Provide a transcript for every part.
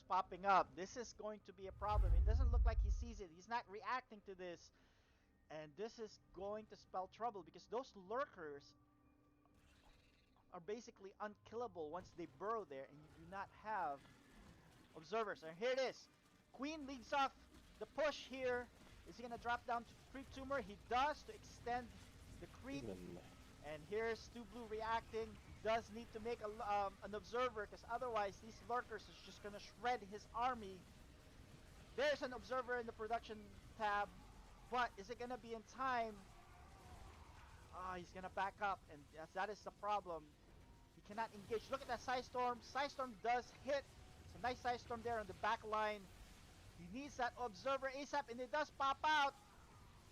popping up. This is going to be a problem. It doesn't look like he sees it. He's not reacting to this. And this is going to spell trouble because those lurkers are basically unkillable once they burrow there and you do not have observers. And here it is. Queen leads off the push here. Is he going to drop down to creep tumor? He does to extend the creep. And here's Stu Blue reacting. He does need to make an observer because otherwise these lurkers is just going to shred his army. There's an observer in the production tab. But is it going to be in time? Ah, he's going to back up. And that is the problem. He cannot engage. Look at that Psy Storm. Psy Storm does hit. It's a nice Psy Storm there on the back line. He needs that observer ASAP, and it does pop out.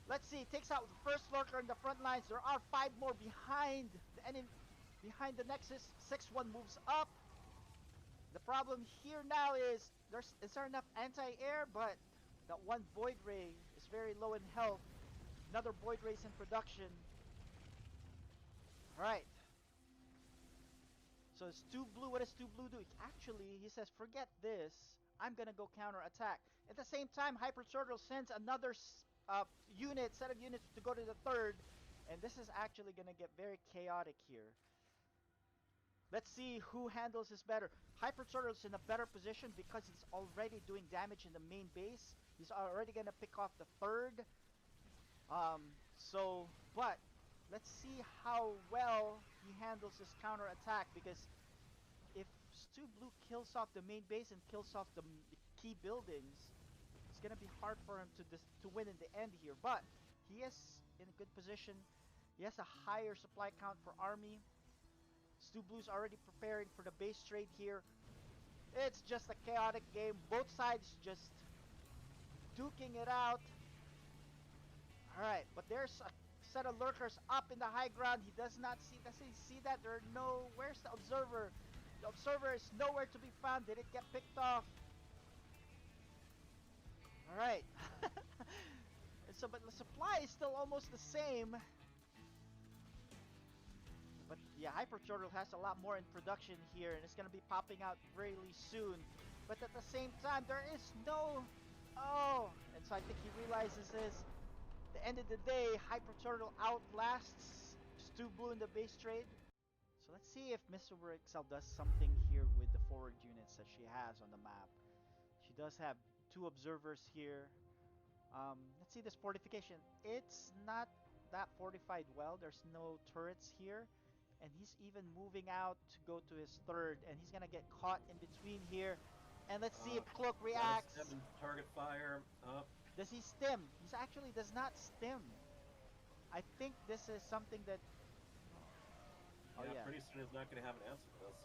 Let's see. It takes out the first lurker in the front lines. There are 5 more behind the enemy, behind the Nexus. 6-1 moves up. The problem here now is is there enough anti-air? But that one Void Ray is very low in health. Another Void Ray is in production. Alright. So Stu Blue, what does Stu Blue do? Actually, he says, forget this. I'm gonna go counter attack. At the same time, Hyper Turtle sends another set of units to go to the third. And this is actually gonna get very chaotic here. Let's see who handles this better. Hyper Turtle's in a better position because he's already doing damage in the main base. He's already gonna pick off the third. But let's see how well he handles this counter attack, because if Stu Blue kills off the main base and kills off the key buildings, it's gonna be hard for him to win in the end here. But he is in a good position. He has a higher supply count for army. Stu Blue's already preparing for the base trade here. It's just a chaotic game. Both sides just duking it out. Alright, but there's a set of lurkers up in the high ground. He does not see. Does he see that? There are no. Where's the observer? The observer is nowhere to be found. Did it get picked off? Alright. So, but the supply is still almost the same. But yeah, Hyper Turtle has a lot more in production here, and it's gonna be popping out really soon. But at the same time, there is no. Oh, and so I think he realizes this. At the end of the day, Hyper Turtle outlasts Stu Blue in the base trade. So let's see if Miss Uber XL does something here with the forward units that she has on the map. She does have 2 observers here. Let's see this fortification. It's not that fortified well. There's no turrets here. And he's even moving out to go to his third. And he's gonna get caught in between here. And let's see if Cloak reacts. Target fire up. Does he stim? He actually does not stim. I think this is something that... Yeah, pretty soon he's not going to have an answer for this.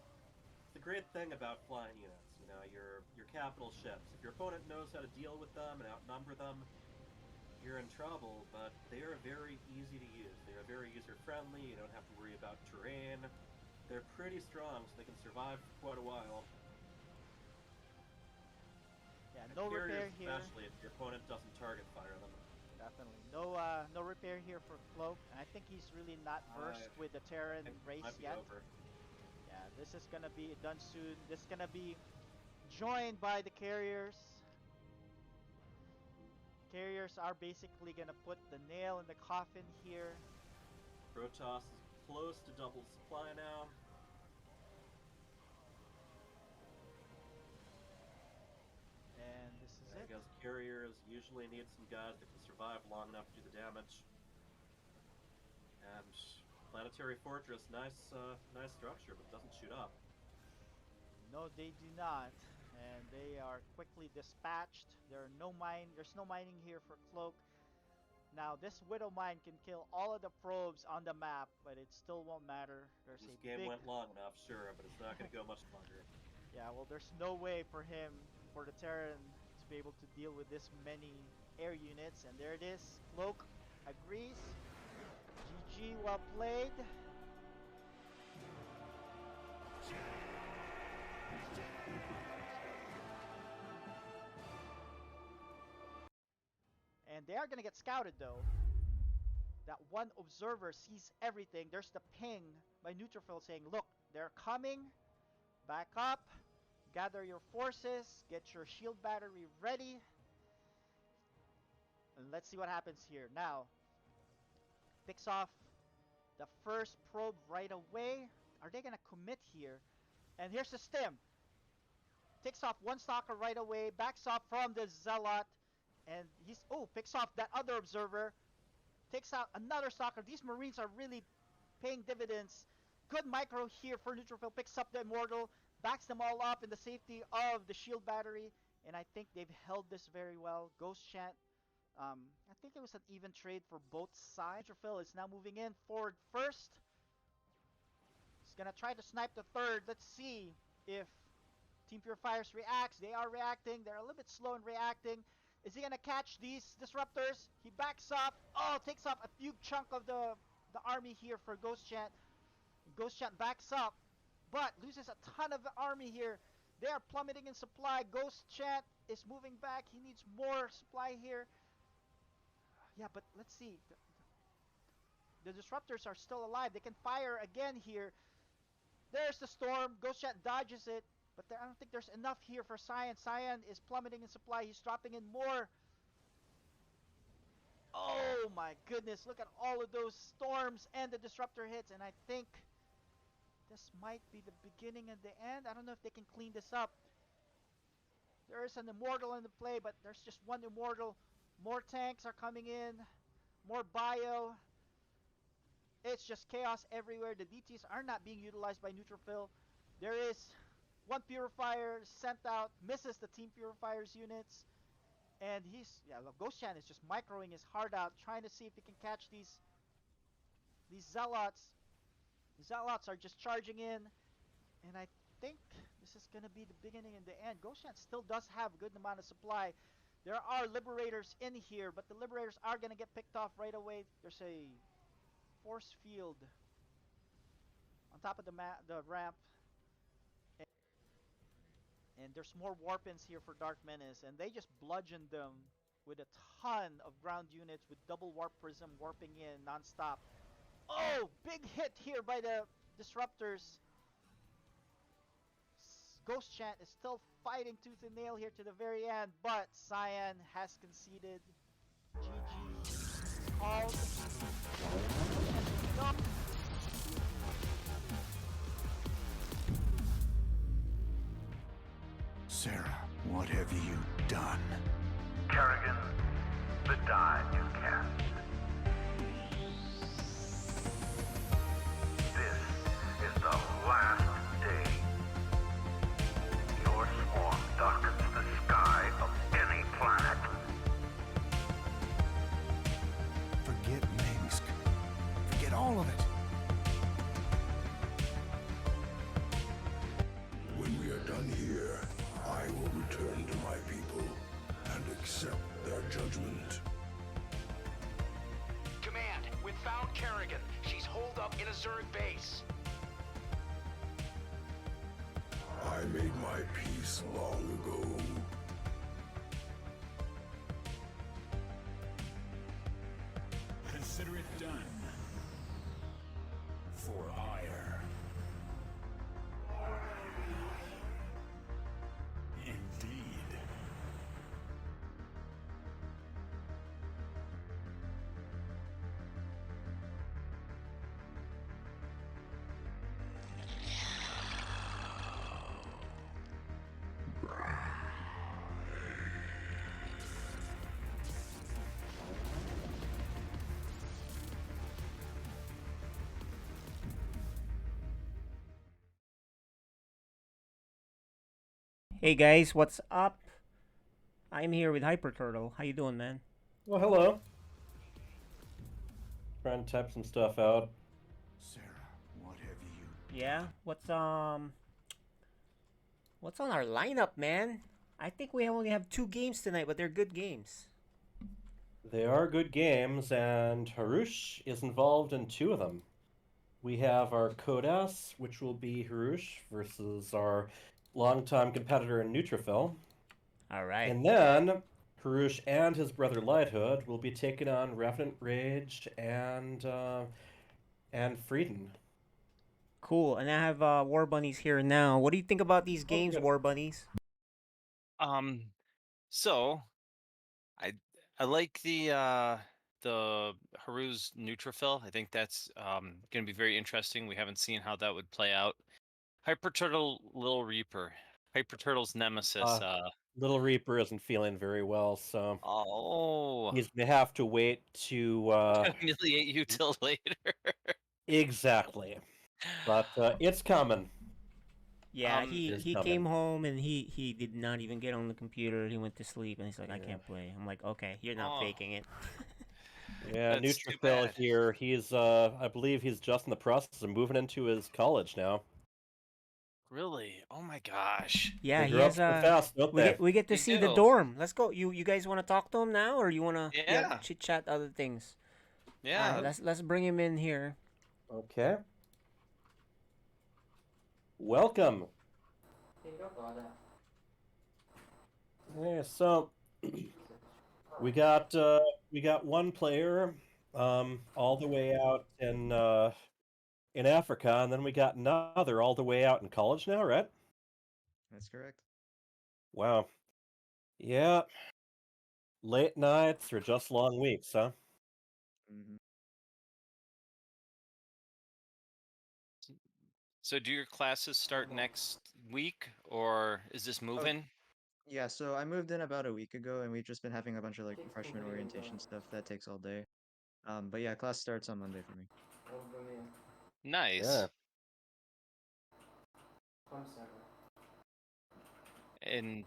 It's the great thing about flying units, you know, your capital ships. If your opponent knows how to deal with them and outnumber them, you're in trouble, but they are very easy to use. They are very user-friendly, you don't have to worry about terrain. They're pretty strong, so they can survive for quite a while. Yeah, no repair here. Especially if your opponent doesn't target fire them. Definitely. No repair here for Cloak. And I think he's really not versed with the Terran race yet. Over. Yeah, this is gonna be done soon. This is gonna be joined by the carriers. Carriers are basically gonna put the nail in the coffin here. Protoss is close to double supply now. And this is it. I guess carriers usually need some guys that can survive long enough to do the damage. And Planetary Fortress, nice structure, but doesn't shoot up. No, they do not, and they are quickly dispatched. There's no mining here for Cloak. Now, this Widow Mine can kill all of the probes on the map, but it still won't matter. This game went long enough, sure, but it's not going to go much longer. Yeah, well, there's no way for the Terran to be able to deal with this many air units, and there it is. Cloak agrees. GG, well played. And they are gonna get scouted though. That one observer sees everything. There's the ping by Neutrophil saying, look, they're coming. Back up. Gather your forces, get your shield battery ready, and let's see what happens here. Now, picks off the first probe right away. Are they gonna commit here? And here's the stim. Takes off one stalker right away, backs off from the Zealot, and he's picks off that other observer, takes out another stalker. These Marines are really paying dividends. Good micro here for Neutrophil, picks up the Immortal, backs them all up in the safety of the shield battery, and I think they've held this very well. Ghost Chant, I think it was an even trade for both sides. Neutrophil is now moving in forward first. He's gonna try to snipe the third. Let's see if Team Purifiers reacts. They are reacting. They're a little bit slow in reacting. Is he gonna catch these disruptors? He backs off. Oh, takes off a few chunk of the army here for Ghost Chant. Ghost Chant backs up, but loses a ton of the army here. They are plummeting in supply. Ghost Chant is moving back. He needs more supply here. Yeah, but let's see. The disruptors are still alive. They can fire again here. There's the storm. Ghost Chat dodges it. But I don't think there's enough here for Cyan. Cyan is plummeting in supply. He's dropping in more. Oh my goodness. Look at all of those storms and the disruptor hits. And I think this might be the beginning of the end. I don't know if they can clean this up. There is an immortal in the play, but there's just one immortal. More tanks are coming in. More bio. It's just chaos everywhere. The DTs are not being utilized by Neutrophil. There is one Purifier sent out, misses the Team Purifiers units. And Ghost Chan is just microing his heart out, trying to see if he can catch these Zealots. The Zealots are just charging in. And I think this is going to be the beginning and the end. Ghost Chan still does have a good amount of supply. There are Liberators in here, but the Liberators are going to get picked off right away. There's a force field on top of the ramp, and there's more warpins here for Dark Menace, and they just bludgeoned them with a ton of ground units with double warp prism warping in non-stop. Oh, big hit here by the disruptors. Ghost Chant is still fighting tooth and nail here to the very end, but Cyan has conceded. GG called. Sarah, what have you done? Kerrigan, the die is cast. This is the last day. Your swarm darkens the sky of any planet. Forget Minsk. Forget all of it. When we are done here, I will return to my people and accept their judgment. Command, we've found Kerrigan. She's holed up in a Zerg base. I made my peace long ago. Consider it done. For ire. Indeed. Hey guys, what's up? I'm here with Hyper Turtle. How you doing, man? Well, hello. Trying to type some stuff out. Sarah, what have you... Yeah, what's on our lineup, man? I think we only have 2 games tonight, but they're good games. They are good games, and Harush is involved in 2 of them. We have our Code S, which will be Harush versus our longtime competitor in Neutrophil. All right. And then Harush and his brother Lighthood will be taking on Revenant Rage and Frieden. Cool. And I have War Bunnies here now. What do you think about these Oh, games, good. War Bunnies? So I I like the Haru's neutrophil. I think that's gonna be very interesting. We haven't seen how that would play out. Hyper Turtle, Little Reaper, Hyper Turtle's nemesis. Little Reaper isn't feeling very well, so Oh, he's gonna have to wait to humiliate you till later. exactly. But it's coming. Yeah, Um, It's he coming. came home and he did not even get on the computer. He went to sleep and he's like, I Yeah. can't play. I'm like, okay, you're not oh, faking it. Yeah, that's too Neutrophil bad. here. He's I believe he's just in the process of moving into his college now. Really? Oh my gosh. Yeah, They he grow up has so fast, don't they? we get to They see the do. dorm. Let's go. You guys want to talk to him now, or you want to Yeah. chit chat other things? All right, Yeah. let's bring him in here. Okay. Welcome. Yeah, so we got one player all the way out in Africa, and then we got another all the way out in college now, right? That's correct. Wow. Yeah. Late nights or just long weeks, huh? Hmm. So do your classes start next week, or is this Oh, moving? yeah. So I moved in about a week ago, and we've just been having a bunch of like freshman orientation stuff that takes all day. But yeah, class starts on Monday for me. Nice. Yeah. And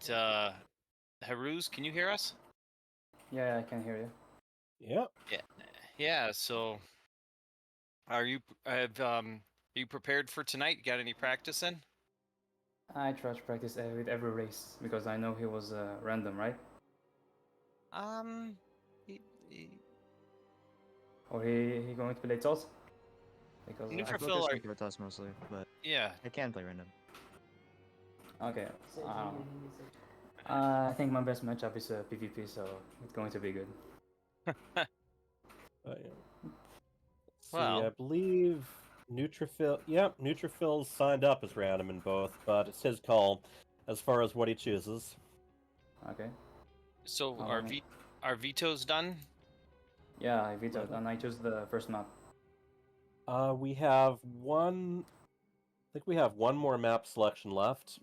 Haruz, can you hear us? Yeah, I can hear you. Yep. Yeah. Yeah, so are you prepared for tonight? You got any practice in? I try to practice with every race because I know he was random, right? Um y- y- Or he going to play toss? Because I Neutrophil focus are on Protoss mostly, but yeah. I can play random. okay, I think my best matchup is PvP, so it's going to be good. Yeah. See, I Well, believe Neutrophil. Yep, Neutrophil's signed up as random in both, but it's his call as far as what he chooses. Okay. so Um, our veto's done? yeah, I vetoed and I chose the first map. We have one. I think we have one more map selection left.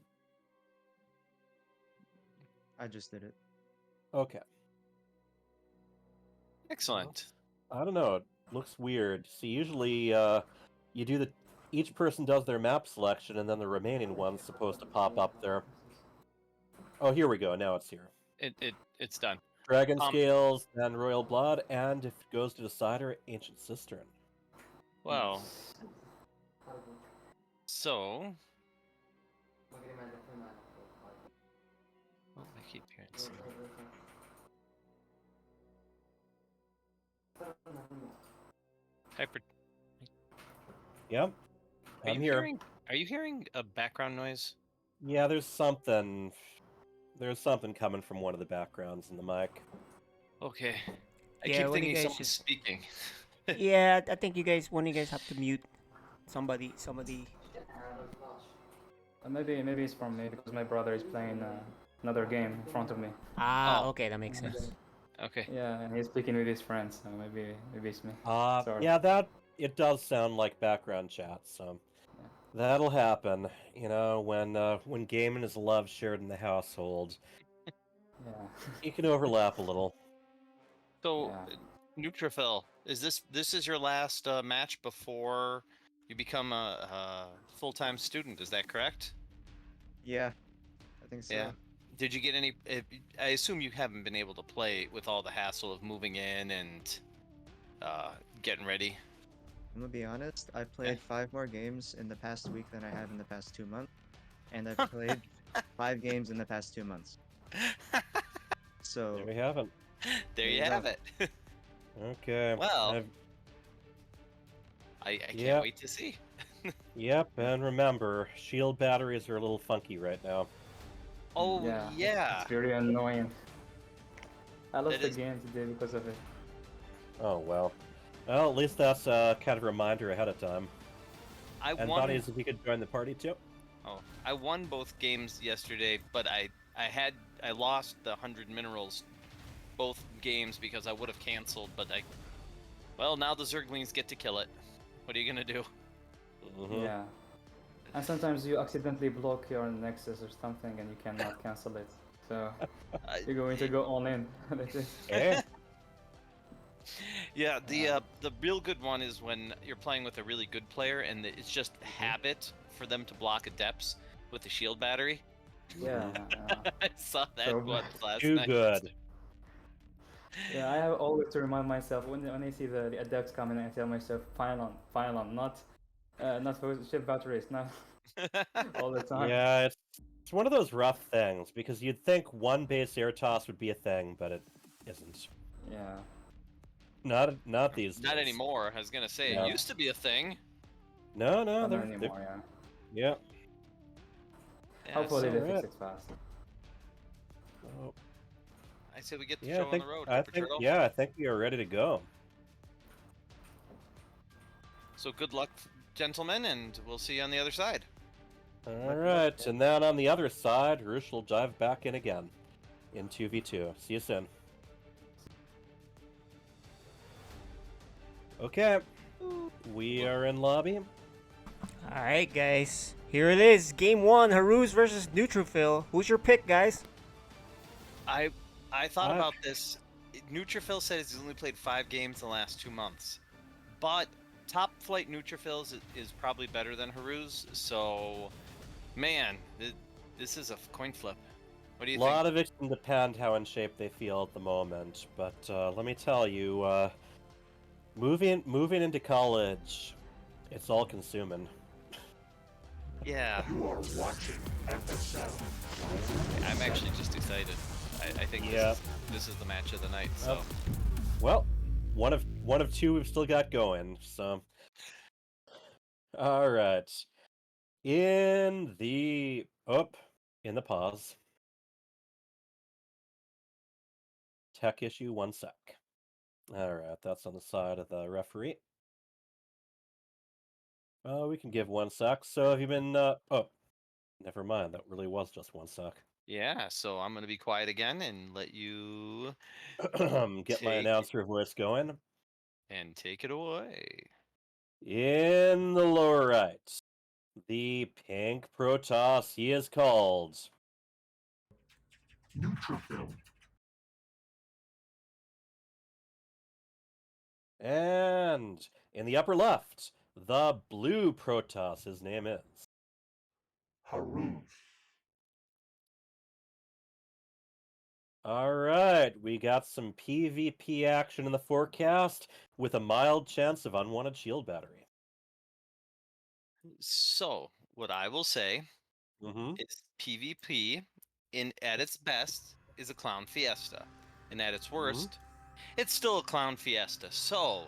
I just did it. Okay. Excellent. I don't know. It looks weird. See, usually you do each person does their map selection, and then the remaining one's supposed to pop up there. Oh, here we go. Now it's here. It's done. Dragon Scales, then Royal Blood, and if it goes to Decider, Ancient Cistern. Well, so oh, I keep hearing some. Hyper. Yep. I'm here. Are you hearing a background noise? Yeah, there's something. There's something coming from one of the backgrounds in the mic. Okay. I Yeah, keep when you thinking guys someone's just speaking. yeah, I think one of you guys have to mute somebody. Maybe it's from me because my brother is playing another game in front of me. Ah, Oh. okay, that makes sense. Okay. Yeah, and he's speaking with his friends, so maybe it's me. Sorry. Yeah, it does sound like background chat, so Yeah. that'll happen. You know, when gaming is a love shared in the household, Yeah. it can overlap a little. So, Yeah. Neutrophil, is this is your last match before you become a full-time student? Is that correct? Yeah, I think so. Yeah. Did you get any? I assume you haven't been able to play with all the hassle of moving in and getting ready. I'm gonna be honest. I've played 5 more games in the past week than I have in the past 2 months, and I've played 5 games in the past 2 months. So There we have it. There you you go. have it. Okay. Well, I can't Yep. wait to see. Yep, and remember, shield batteries are a little funky right now. Oh Yeah. yeah. It's very annoying. I lost It the is. game today because of it. Oh well. Well, at least that's kind of a reminder ahead of time. I And won. Bonnie's, if you could join the party too. Oh, I won both games yesterday, but I lost the 100 minerals both games because I would have canceled, but well, now the Zerglings get to kill it. What are you gonna do? Yeah. And sometimes you accidentally block your Nexus or something and you cannot cancel it. So you're going to go all in. That's it. Yeah, the real good one is when you're playing with a really good player and it's just habit for them to block adepts with the shield battery. Yeah. I saw that So one last Too night. good. Yeah, I have always to remind myself when I see the adepts coming, I tell myself, file on, not for ship batteries, not all the time. Yeah, it's one of those rough things because you'd think one base air toss would be a thing, but it isn't. Yeah. Not these days. Not anymore. I was gonna say No. it used to be a thing. No, Not they're anymore, yeah. yeah. Yeah, Hopefully they so- fix it fast. Oh, I say we get the yeah, show I think on the road. I Hyper think Turtle. yeah, I think we are ready to go. So good luck, gentlemen, and we'll see you on the other side. All right, and then on the other side, Roosh will dive back in again in 2v2. See you soon. Okay, we are in lobby. Alright, guys. Here it is. Game 1, Haruz versus Neutrophil. Who's your pick, guys? I thought about this. Neutrophil says he's only played 5 games in the last 2 months, but top flight Neutrophils is probably better than Haruz. So, man, this is a coin flip. What do you A think? lot of it can depend how in shape they feel at the moment, but let me tell you, moving into college, it's all consuming. Yeah. You are watching FSL. I'm actually just excited. I think this is the match of the night. So, well, one of two we've still got going. So, all right, in the pause. Tech issue, 1 sec. All right, that's on the side of the referee. We can give 1 sec. So have you been? Oh, never mind. That really was just 1 sec. yeah. So I'm gonna be quiet again and let you Get my announcer voice going. and take it away. In the lower right, the pink Protoss, he is called Neutrophil. And in the upper left, the blue Protoss, his name is Haruz. All right, we got some PvP action in the forecast with a mild chance of unwanted shield battery. So what I will say is PvP at its best is a clown fiesta, and at its worst, it's still a clown fiesta. So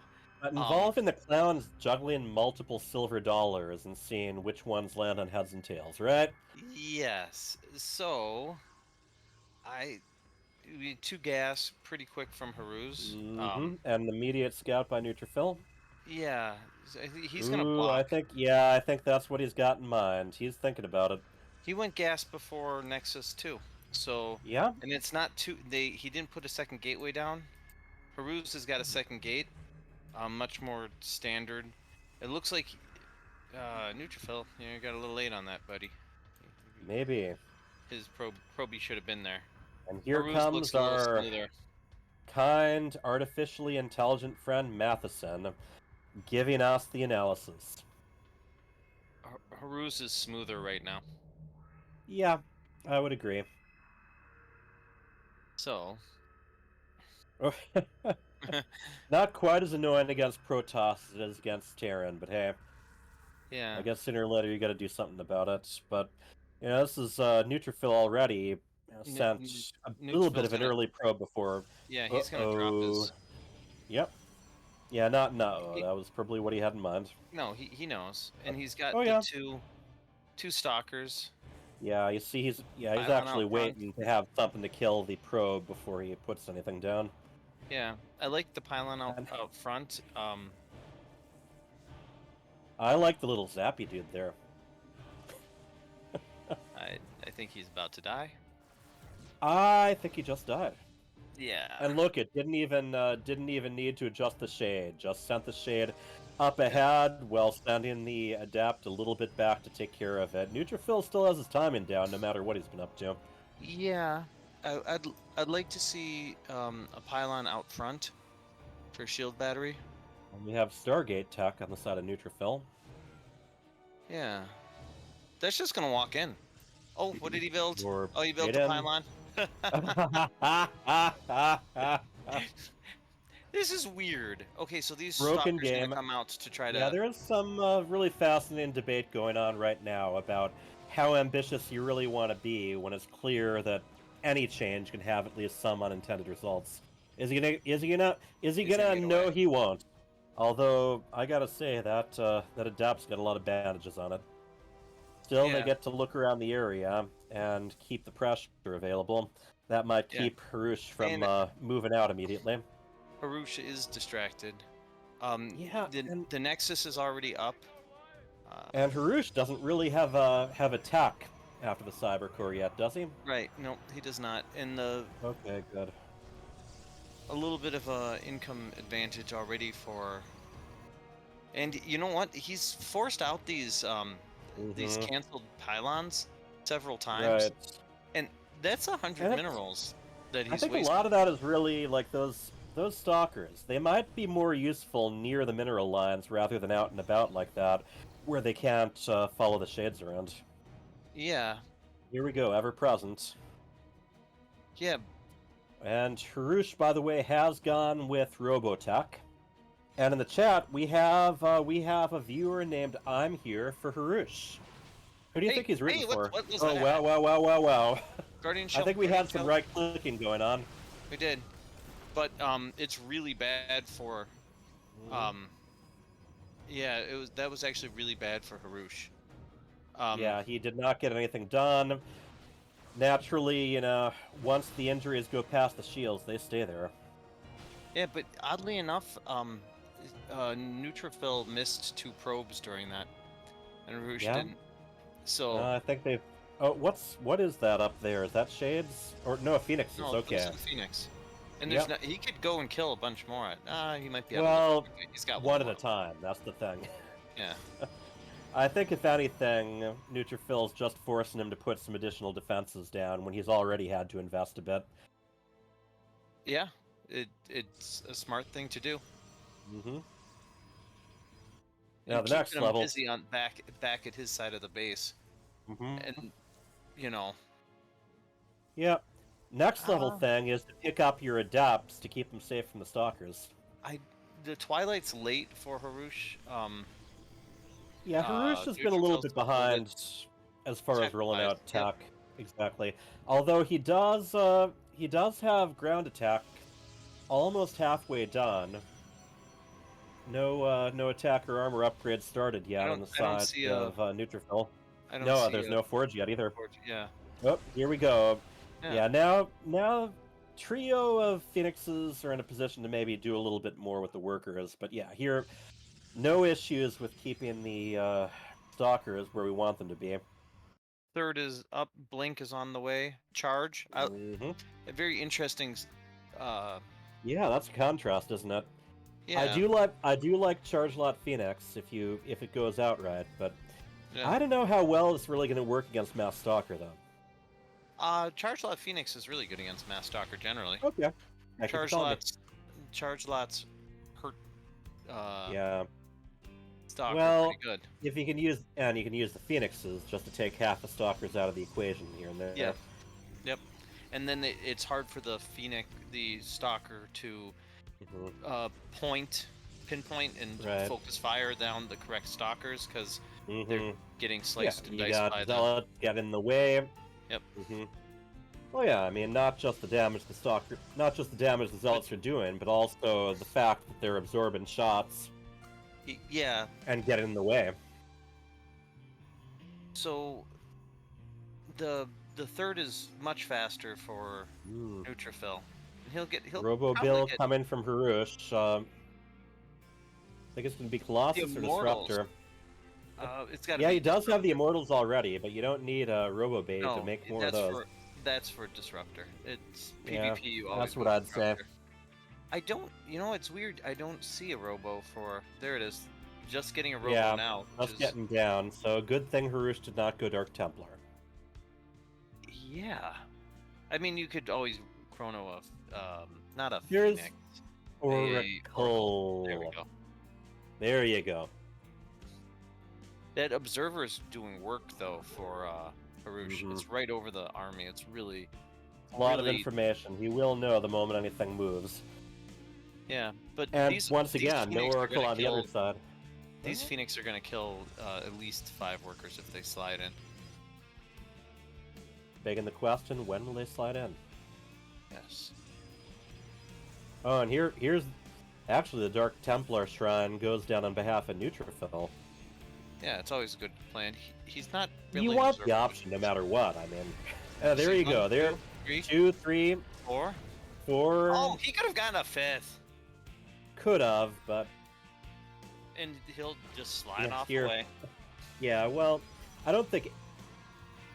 involving the clowns juggling multiple silver dollars and seeing which ones land on heads and tails, right? yes. So we 2 gas pretty quick from Haruz. And the immediate scout by Neutrophil. Yeah, he's gonna block. I think that's what he's got in mind. He's thinking about it. He went gas before Nexus too. So yeah, and it's not too. He didn't put a second gateway down. Haruz has got a second gate, much more standard. It looks like Neutrophil, you got a little late on that, buddy. Maybe his probie should have been there. And here Haruz comes our smoother. kind, artificially intelligent friend Matheson, giving us the analysis. Haruz is smoother right now. Yeah, I would agree. So, not quite as annoying against Protoss as it is against Terran, but hey. Yeah. I guess sooner or later you got to do something about it. But this is Neutrophil already sent a little bit of an early probe before. Yeah, he's gonna drop his. Yep. Yeah, that was probably what he had in mind. No, he knows, and he's got two stalkers. Yeah, you see, he's actually waiting to have something to kill the probe before he puts anything down. Yeah, I like the pylon out front. I like the little zappy dude there. I think he's about to die. I think he just died. Yeah. And look, it didn't even need to adjust the shade. Just sent the shade up ahead while sending the adapt a little bit back to take care of it. Neutrophil still has his timing down, no matter what he's been up to. Yeah. I'd like to see a pylon out front for shield battery. And we have Stargate tech on the side of Neutrophil. Yeah. That's just gonna walk in. Oh, what did he build? Or Oh, he built get the in. pylon. This is weird. Okay, so these Broken stalkers game. gonna come out to try to. Yeah, there is some really fascinating debate going on right now about how ambitious you really want to be when it's clear that any change can have at least some unintended results. Is he gonna get No, away. he won't. Although I gotta say that that adapt's got a lot of bandages on it. Still, they Yeah. get to look around the area and keep the pressure available. That might Yeah. keep Harush from And- moving out immediately. Harush is distracted. Yeah, the Nexus is already up. And Harush doesn't really have a tech after the cyber core yet, does he? Right. No, he does not. And Okay, good. a little bit of a income advantage already for. And you know what? He's forced out these canceled pylons several times. Right. And that's 100 And minerals that he's I think wasting. a lot of that is really like those stalkers. They might be more useful near the mineral lines rather than out and about like that, where they can't follow the shades around. Yeah. Here we go, ever present. Yeah. And Harush, by the way, has gone with Robotech. And in the chat, we have a viewer named I'm Here for Harush. Who do you think he's rooting for? What was oh, that? wow. Guardian I Shield. think we had some right-clicking going on. We did. But it's really bad for yeah, that was actually really bad for Harush. Yeah, he did not get anything done. Naturally, you know, once the injuries go past the shields, they stay there. Yeah, but oddly enough, Neutrophil missed 2 probes during that, and Harush didn't. So I think they've. Oh, what is that up there? Is that Shades or no? Phoenix is no, okay. those are Phoenix. And there's Yep. he could go and kill a bunch more. He might be. Well, he's got one more. at a time. That's the thing. Yeah. I think if anything, Neutrophil's just forcing him to put some additional defenses down when he's already had to invest a bit. Yeah, it's a smart thing to do. Mm-hmm. Now And the next keeping him level. busy on back at his side of the base, Mm-hmm. and you know. Yep. Next level thing is to pick up your adapts to keep them safe from the stalkers. The Twilight's late for Harush. Yeah, Harush has been a little bit behind as far as rolling Tech-wise, out tech. Exactly. Although he does have ground attack almost halfway done. No attack or armor upgrades started yet on the side of Neutrophil. No, there's no forge yet either. Yeah. Oh, here we go. Yeah, now trio of Phoenixes are in a position to maybe do a little bit more with the workers, but yeah, here no issues with keeping the stalkers where we want them to be. Third is up. Blink is on the way. Charge. A very interesting. Yeah, that's a contrast, isn't it? Yeah. I do like Charge Lot Phoenix if it goes out right, but Yeah. I don't know how well it's really going to work against Mass Stalker though. Charge Lot Phoenix is really good against Mass Stalker generally. Okay. Charge Lots hurt. Yeah. Stalker Well, pretty good. if you can use the Phoenixes just to take half the Stalkers out of the equation here and there. Yeah. Yep. And then it's hard for the Stalker to pinpoint and focus fire down the correct Stalkers because they're getting sliced and you diced got by Zealot get in the way. Yep. Well, yeah, I mean, not just the damage the Zealots are doing, but also the fact that they're absorbing shots. Yeah. And get in the way. So the third is much faster for Neutrophil. And he'll Robo probably Bill get... coming from Harush. I think it's going to be Colossus or Immortals. Disruptor. It's got to Yeah, be he does have the Disruptor. Immortals already, but you don't need Robo Bait to No, make more of those. that's for Disruptor. It's Yeah, PvP. You always that's what go I'd say. Disruptor. I don't. You know, it's weird. I don't see a Robo for. There it is. Just getting a Robo Yeah, now. just getting down. So good thing Harush did not go Dark Templar. Yeah. I mean, you could always chrono not a Here's Phoenix. Oracle. There we go. There you go. That Observer's doing work though for Harush. Mhm. It's right over the army. It's really A lot of information. He will know the moment anything moves. Yeah, but And once again, no Phoenix are Oracle gonna on the other side. These Phoenix are going to kill at least 5 workers if they slide in. Begging the question, when will they slide in? Yes. Oh, and here's actually the Dark Templar Shrine goes down on behalf of Neutrophil. Yeah, it's always a good plan. He's not really. You want the option no matter what. I mean, there you go. There, 2, 3, 4. 4. Oh, he could have gotten a 5th. Could have, but and he'll just slide off away. Yeah, well, I don't think.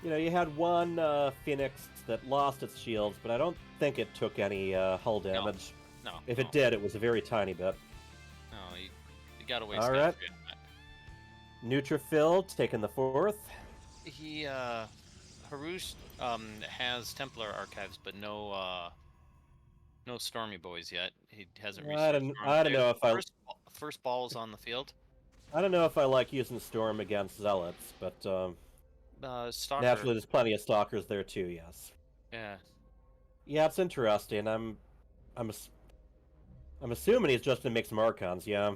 You had one Phoenix that lost its shields, but I don't think it took any hull damage. No. If it did, it was a very tiny bit. No, you got away. All right. Neutrophil taking the 4th. He Harush has Templar archives, but no Stormy Boys yet. He hasn't. I don't know if first ball is on the field. I don't know if I like using Storm against Zealots, but Stalker. naturally there's plenty of Stalkers there too. Yes. Yeah. Yeah, it's interesting. I'm assuming he's just gonna make some Archons. Yeah.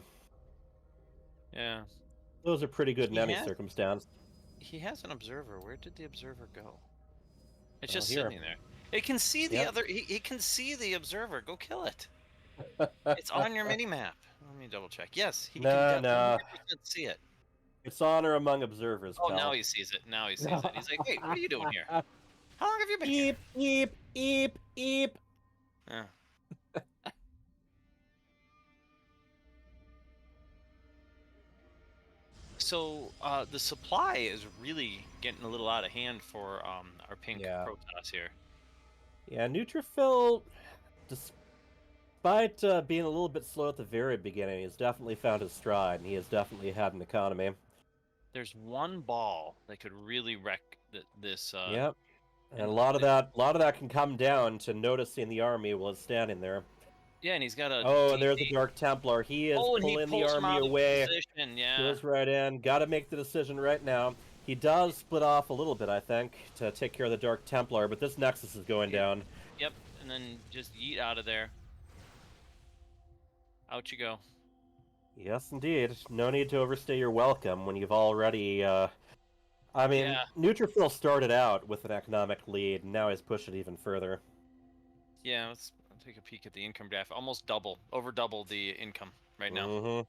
Yeah. Those are pretty good in any circumstance. He has an Observer. Where did the Observer go? It's Oh, just here. sitting there. It can see the other. He can see the Observer. Go kill it. It's on your mini map. Let me double check. Yes, he can 100% see it. It's honor among observers. Oh, pal. now he sees it. Now he sees it. He's like, "Hey, what are you doing here? How long have you been Eep, here?" eep, eep, eep. Yeah. So the supply is really getting a little out of hand for our pink Protoss here. Yeah, Neutrophil, despite being a little bit slow at the very beginning, has definitely found his stride, and he has definitely had an economy. There's one ball that could really wreck this. Yep, and a lot of that can come down to noticing the army while it's standing there. Yeah, and he's got a. Oh, and there's a Dark Templar. He is pulling the army away. Yeah. Goes right in. Got to make the decision right now. He does split off a little bit, I think, to take care of the Dark Templar, but this Nexus is going down. Yep, and then just yeet out of there. Out you go. Yes, indeed. No need to overstay your welcome when you've already. I mean, Neutrophil started out with an economic lead, and now he's pushed it even further. Yeah, let's take a peek at the income graph. Almost over double the income right now. Mm-hmm.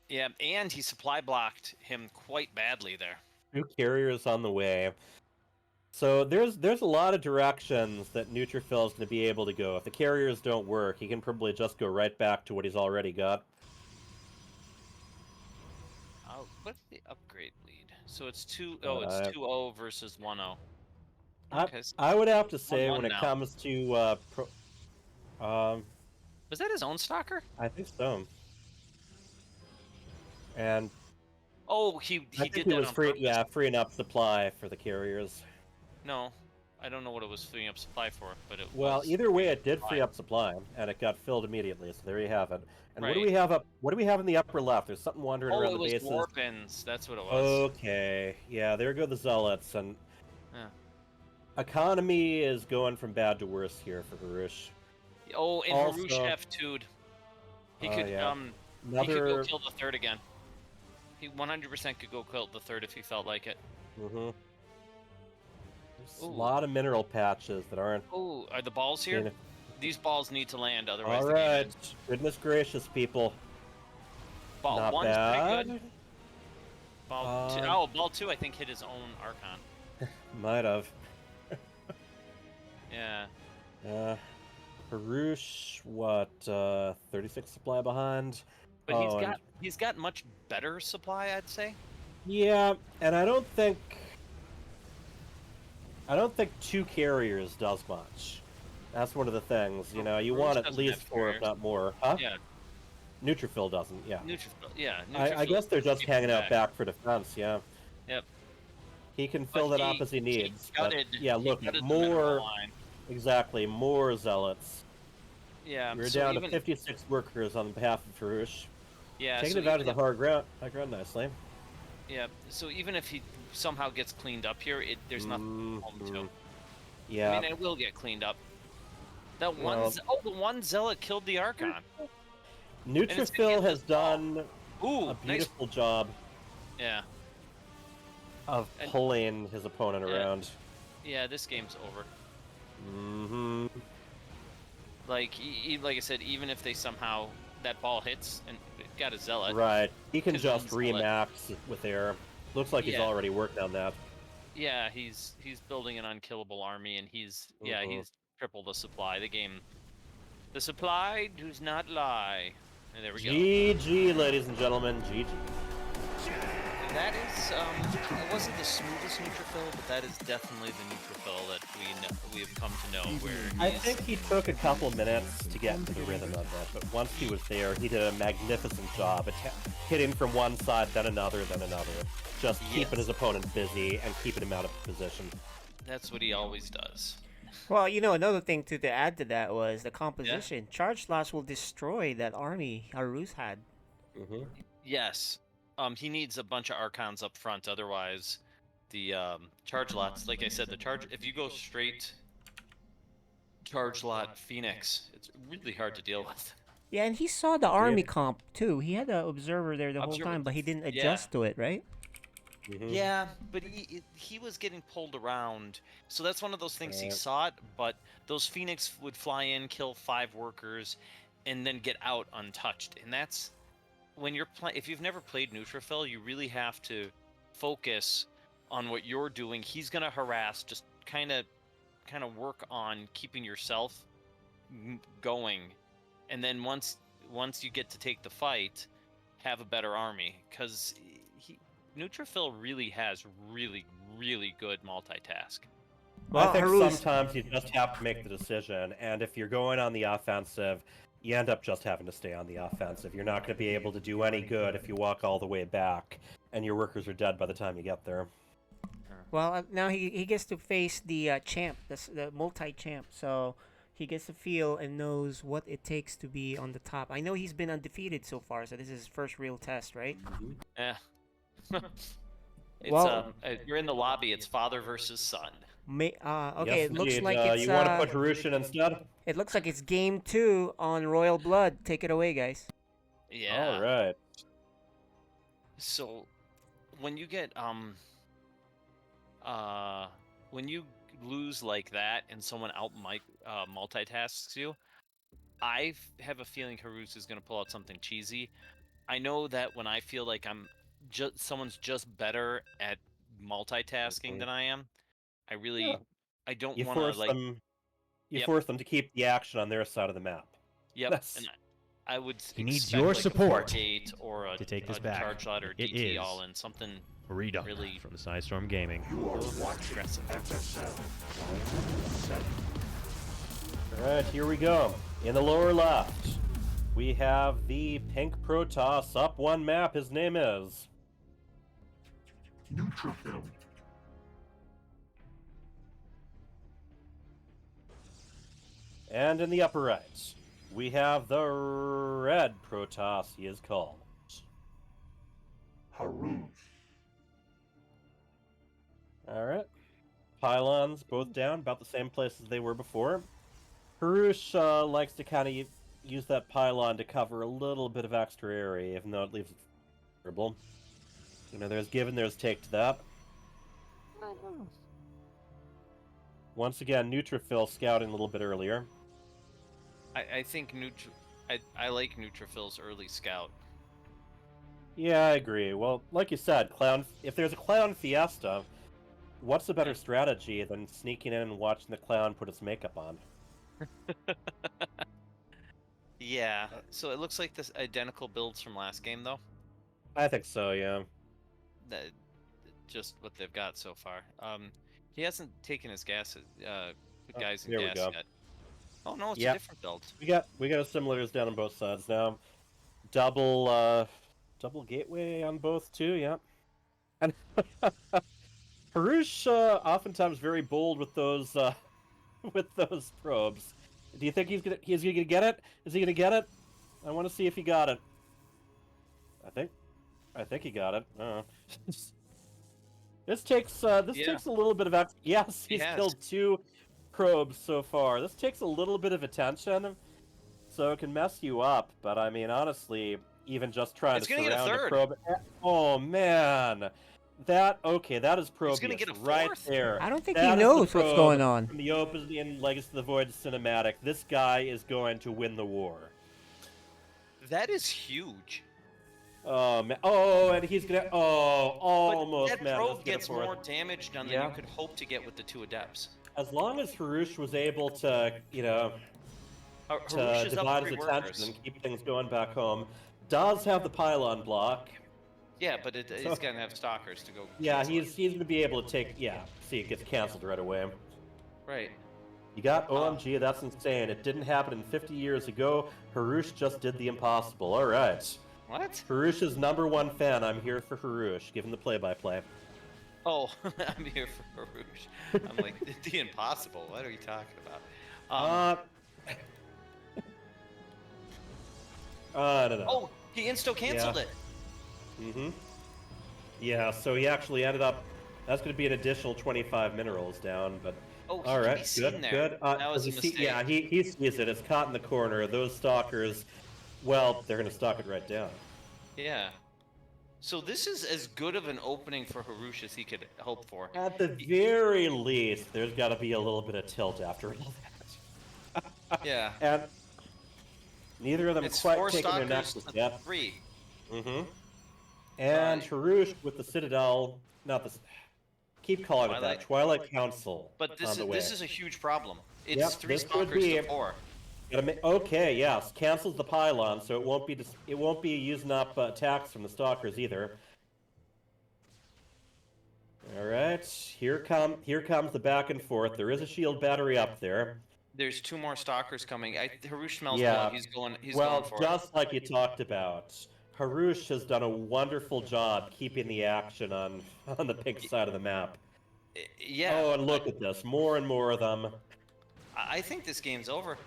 Yeah, and he supply blocked him quite badly there. 2 carriers on the way. So there's a lot of directions that Neutrophil is going to be able to go. If the carriers don't work, he can probably just go right back to what he's already got. What's the upgrade lead? So it's 2-0 versus 1-0. Okay, I would have to say 1-1 when it now. comes to was that his own stalker? I think so. And he I think did he that was on purpose. freeing up supply for the carriers. No, I don't know what it was freeing up supply for, but it Well, was either way, it did free up supply, and it got filled immediately. So there you have it. And what do we Right. have up? What do we have in the upper left? There's something wandering around it the was bases. Warpins. That's what it was. Okay, yeah, there go the zealots, and Yeah. economy is going from bad to worse here for Harush. Oh, and Also- Harush F2'd. He could yeah. he could go kill the 3rd again. He 100% could go kill the 3rd if he felt like it. Mm-hmm. There's a lot of mineral patches that aren't. Oh, are the balls here? These balls need to land, otherwise. All the game right, ends. goodness gracious, people. Ball Not 1's bad. pretty good. Ball 2. Ball 2 I think hit his own Archon. Might have. Yeah. Harush, what, 36 supply behind? But he's got much better supply, I'd say. Yeah, and I don't think 2 carriers does much. That's one of the things, you know. You Rouge want at doesn't least have 4, if carriers. not more, huh? Yeah, Neutrophil doesn't, yeah. Neutrophil. Yeah, I Neutrophil guess they're just keeps hanging out back. back for defense, yeah. Yep. He can fill But that up as he needs. But yeah, he look, gutted the mineral more line. exactly, more zealots. Yeah, We're so down even, to 56 workers on behalf of Farouche. yeah, Taking so advantage even of the high ground nicely. yeah, so even if he somehow gets cleaned up here, there's nothing home to. Yeah. I mean, it will get cleaned up. That one, Well, the one zealot killed the Archon. Neutrophil has done Ooh, a beautiful job Yeah. of pulling his opponent around. Yeah, this game's over. Mm-hmm. Like, like I said, even if they somehow that ball hits and it got a zealot. Right. He can his just own zealot. remax with air. Looks like he's Yeah. already worked on that. Yeah, he's building an unkillable army, and he's triple the supply. The supply does not lie. And there we go. GG, ladies and gentlemen, GG. That is, it wasn't the smoothest neutrophil, but that is definitely the neutrophil that we have come to know. Where I think he took a couple minutes to get into the rhythm of it, but once he was there, he did a magnificent job hitting from one side, then another, just keeping his opponent busy and keeping him out of position. That's what he always does. Well, you know, another thing to add to that was the composition. Charge slots will destroy that army Haruz had. Mm-hmm. Yes. He needs a bunch of Archons up front, otherwise the charge lots, like I said, if you go straight charge lot Phoenix, it's really hard to deal with. Yeah, and he saw the army comp too. He had the observer there the whole time, but he didn't adjust to it, right? Mm-hmm. Yeah, but he was getting pulled around, so that's one of those things. He saw it, but those Phoenix would fly in, kill 5 workers, and then get out untouched, and that's when you're if you've never played Neutrophil, you really have to focus on what you're doing. He's gonna harass, just kind of work on keeping yourself going, and then once you get to take the fight, have a better army, because Neutrophil really has really good multitask. Well, I think sometimes you just have to make the decision, and if you're going on the offensive, you end up just having to stay on the offensive. You're not going to be able to do any good if you walk all the way back, and your workers are dead by the time you get there. Well, now he gets to face the champ, the multi-champ, so he gets to feel and knows what it takes to be on the top. I know he's been undefeated so far, so this is his first real test, right? Yeah. It's you're in the lobby. It's father versus son. Okay, yes, it looks indeed. like it's. You want to put Harushin instead? It looks like it's game 2 on Royal Blood. Take it away, guys. Yeah. All right. So, when you get when you lose like that and someone out multitasks you, I have a feeling Harus is going to pull out something cheesy. I know that when I feel like someone's just better at multitasking than I am, I don't want to like. You force them to keep the action on their side of the map. Yep. And I would. He needs your support or a, to take this a back. charge lot or It DT is all in something. Redux really from Sidestorm Gaming. You are watching FSL. Alright, here we go. In the lower left, we have the pink Protoss up 1 map. His name is Neutrophil. And in the upper right, we have the red Protoss. He is called Haruz. Alright. Pylons both down, about the same place as they were before. Harush likes to kind of use that pylon to cover a little bit of extra area, even though it leaves it vulnerable. You know, there's give and there's take to that. Once again, Neutrophil scouting a little bit earlier. I think I like Neutrophil's early scout. Yeah, I agree. Well, like you said, if there's a clown fiesta, what's a better strategy than sneaking in and watching the clown put its makeup on? Yeah. So it looks like this identical builds from last game, though. I think so, yeah. That just what they've got so far. He hasn't taken his guys in Here we gas go. yet. Oh no, it's a Yep. different build. We got a simulators down on both sides now. Double gateway on both too, yeah. And Harush oftentimes very bold with those with those probes. Do you think he's gonna get it? Is he gonna get it? I want to see if he got it. I think he got it. This takes a little bit of yes, he's killed 2 probes so far. This takes a little bit of attention, so it can mess you up. But I mean, honestly, even just trying to surround a probe. Oh man, that is Probius right there. I don't think he knows what's going on. From the opening Legacy of the Void cinematic, this guy is going to win the war. That is huge. Oh man! Oh, and he's gonna. Oh, almost. But that probe gets more damage done than you could hope to get with the 2 adepts. As long as Harush was able to, to divide his attention and keep things going back home, does have the pylon block. Yeah, but he's gonna have stalkers to go. Yeah, he's gonna be able to take. Yeah, see, it gets canceled right away. Right. You got OMG. That's insane. It didn't happen in 50 years ago. Harush just did the impossible. All right. What? Harush's #1 fan. I'm here for Harush. Give him the play-by-play. Oh, I'm here for Harush. I'm like, the impossible. What are you talking about? I don't know. Oh, he insta-canceled it. Mm-hmm. Yeah, so he actually ended up. That's going to be an additional 25 minerals down, but. Oh, all right, good. Good. That was a mistake. Yeah, he sees it. It's caught in the corner. Those stalkers. Well, they're going to stalk it right down. Yeah. So this is as good of an opening for Harush as he could hope for. At the very least, there's got to be a little bit of tilt after all that. Yeah. And neither of them it's quite 4 taking their stalkers nexus yet. 3. Mm-hmm. And Harush with the Citadel, not the. Keep calling it that. Twilight Council. But this is a huge problem. It's yep, 3 stalkers to 4. Okay, yes, cancels the pylon, so it won't be using up attacks from the stalkers either. All right, here comes the back and forth. There is a shield battery up there. There's 2 more stalkers coming. Harush smells blood. He's going for it. Well, just like you talked about, Harush has done a wonderful job keeping the action on the pink side of the map. Yeah. Oh, and look at this, more and more of them. I think this game's over.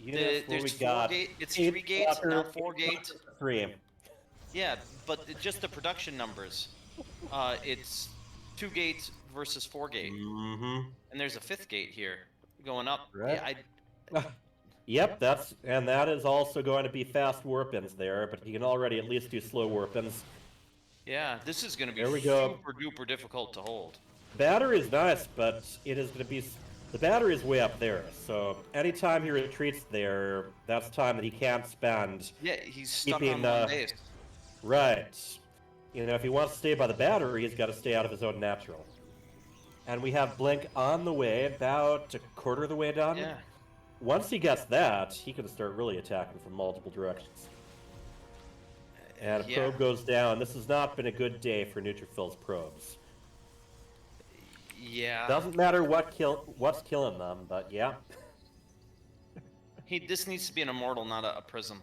There's 4 gates. It's 3 gates, now 4 gates. 3. Yeah, but just the production numbers. It's 2 gates versus 4 gates. Mm-hmm. And there's a 5th gate here going up. Right. Yep, that is also going to be fast warp-ins there, but you can already at least do slow warp-ins. Yeah, this is going to be super duper difficult to hold. Battery is nice, but it is going to be. The battery is way up there, so anytime he retreats there, that's time that he can't spend. Yeah, he's stuck on one base. Right. If he wants to stay by the battery, he's got to stay out of his own natural. And we have Blink on the way, about a quarter of the way done. Yeah. Once he gets that, he can start really attacking from multiple directions. And a probe goes down. This has not been a good day for Neutrophil's probes. Yeah. Doesn't matter what's killing them, but yeah. This needs to be an immortal, not a prism.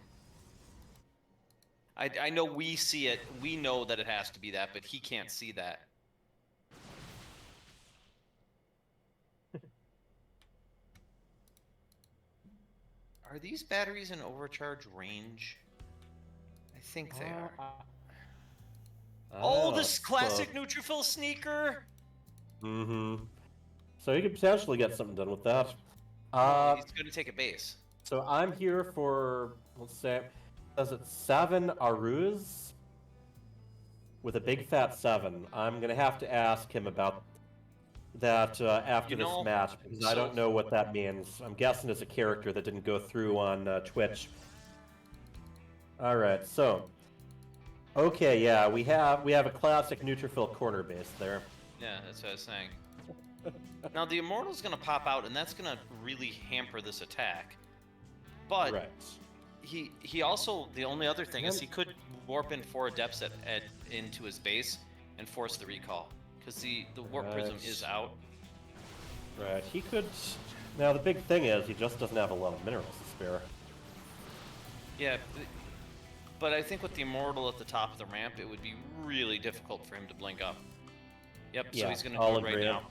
I know we see it. We know that it has to be that, but he can't see that. Are these batteries in overcharge range? I think they are. Oh, this classic Neutrophil sneaker! Mm-hmm. So you could potentially get something done with that. He's going to take a base. So I'm here for, let's say, is it 7 Arus? With a big fat 7. I'm going to have to ask him about that after this match, because I don't know what that means. I'm guessing it's a character that didn't go through on Twitch. Alright, so... Okay, yeah, we have a classic Neutrophil corner base there. Yeah, that's what I was saying. Now the Immortal's gonna pop out, and that's gonna really hamper this attack. But right. he also, the only other thing is he could warp in 4 Adepts into his base and force the recall, because the Warp Prism is out. Right, he could... Now, the big thing is he just doesn't have a lot of minerals to spare. Yeah, but I think with the Immortal at the top of the ramp, it would be really difficult for him to blink up. Yep, so he's going to do it right now.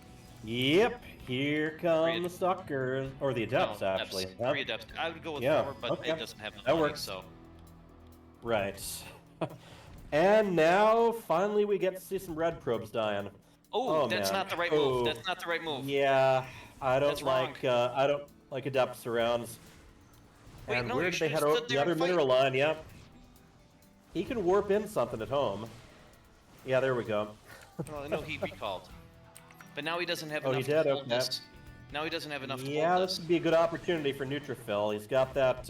Yep, here come the suckers. Or the Adepts, actually. Adepts. 3 Adepts. I would go with 4, but it doesn't have the money, so... Right. And now, finally, we get to see some red probes dying. Oh, that's not the right move. That's not the right move. Yeah, I don't like Adepts rounds. Wait, and no, where you did they head should've over? stood The there other and fight. mineral line, yep. He can warp in something at home. Yeah, there we go. Well, no, he recalled. But now he doesn't have Oh, enough he did? to hold Okay. this. Now he doesn't have enough to Yeah, hold this this. would be a good opportunity for Neutrophil. He's got that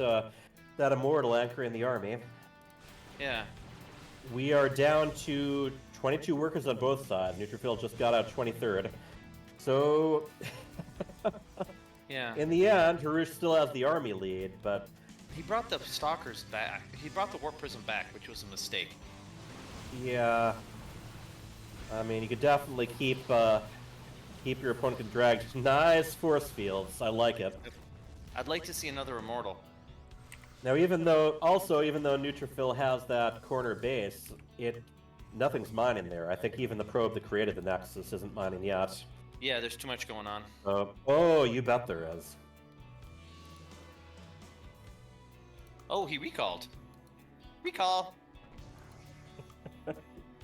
Immortal anchor in the army. Yeah. We are down to 22 workers on both sides. Neutrophil just got out 23rd. So, Yeah. in the end, Harush still has the army lead, but... He brought the Stalkers back. He brought the Warp Prism back, which was a mistake. Yeah. I mean, you could definitely keep your opponent dragged. Nice force fields. I like it. I'd like to see another Immortal. Now, even though Neutrophil has that corner base, nothing's mining there. I think even the probe that created the Nexus isn't mining yet. Yeah, there's too much going on. Oh, you bet there is. Oh, he recalled. Recall!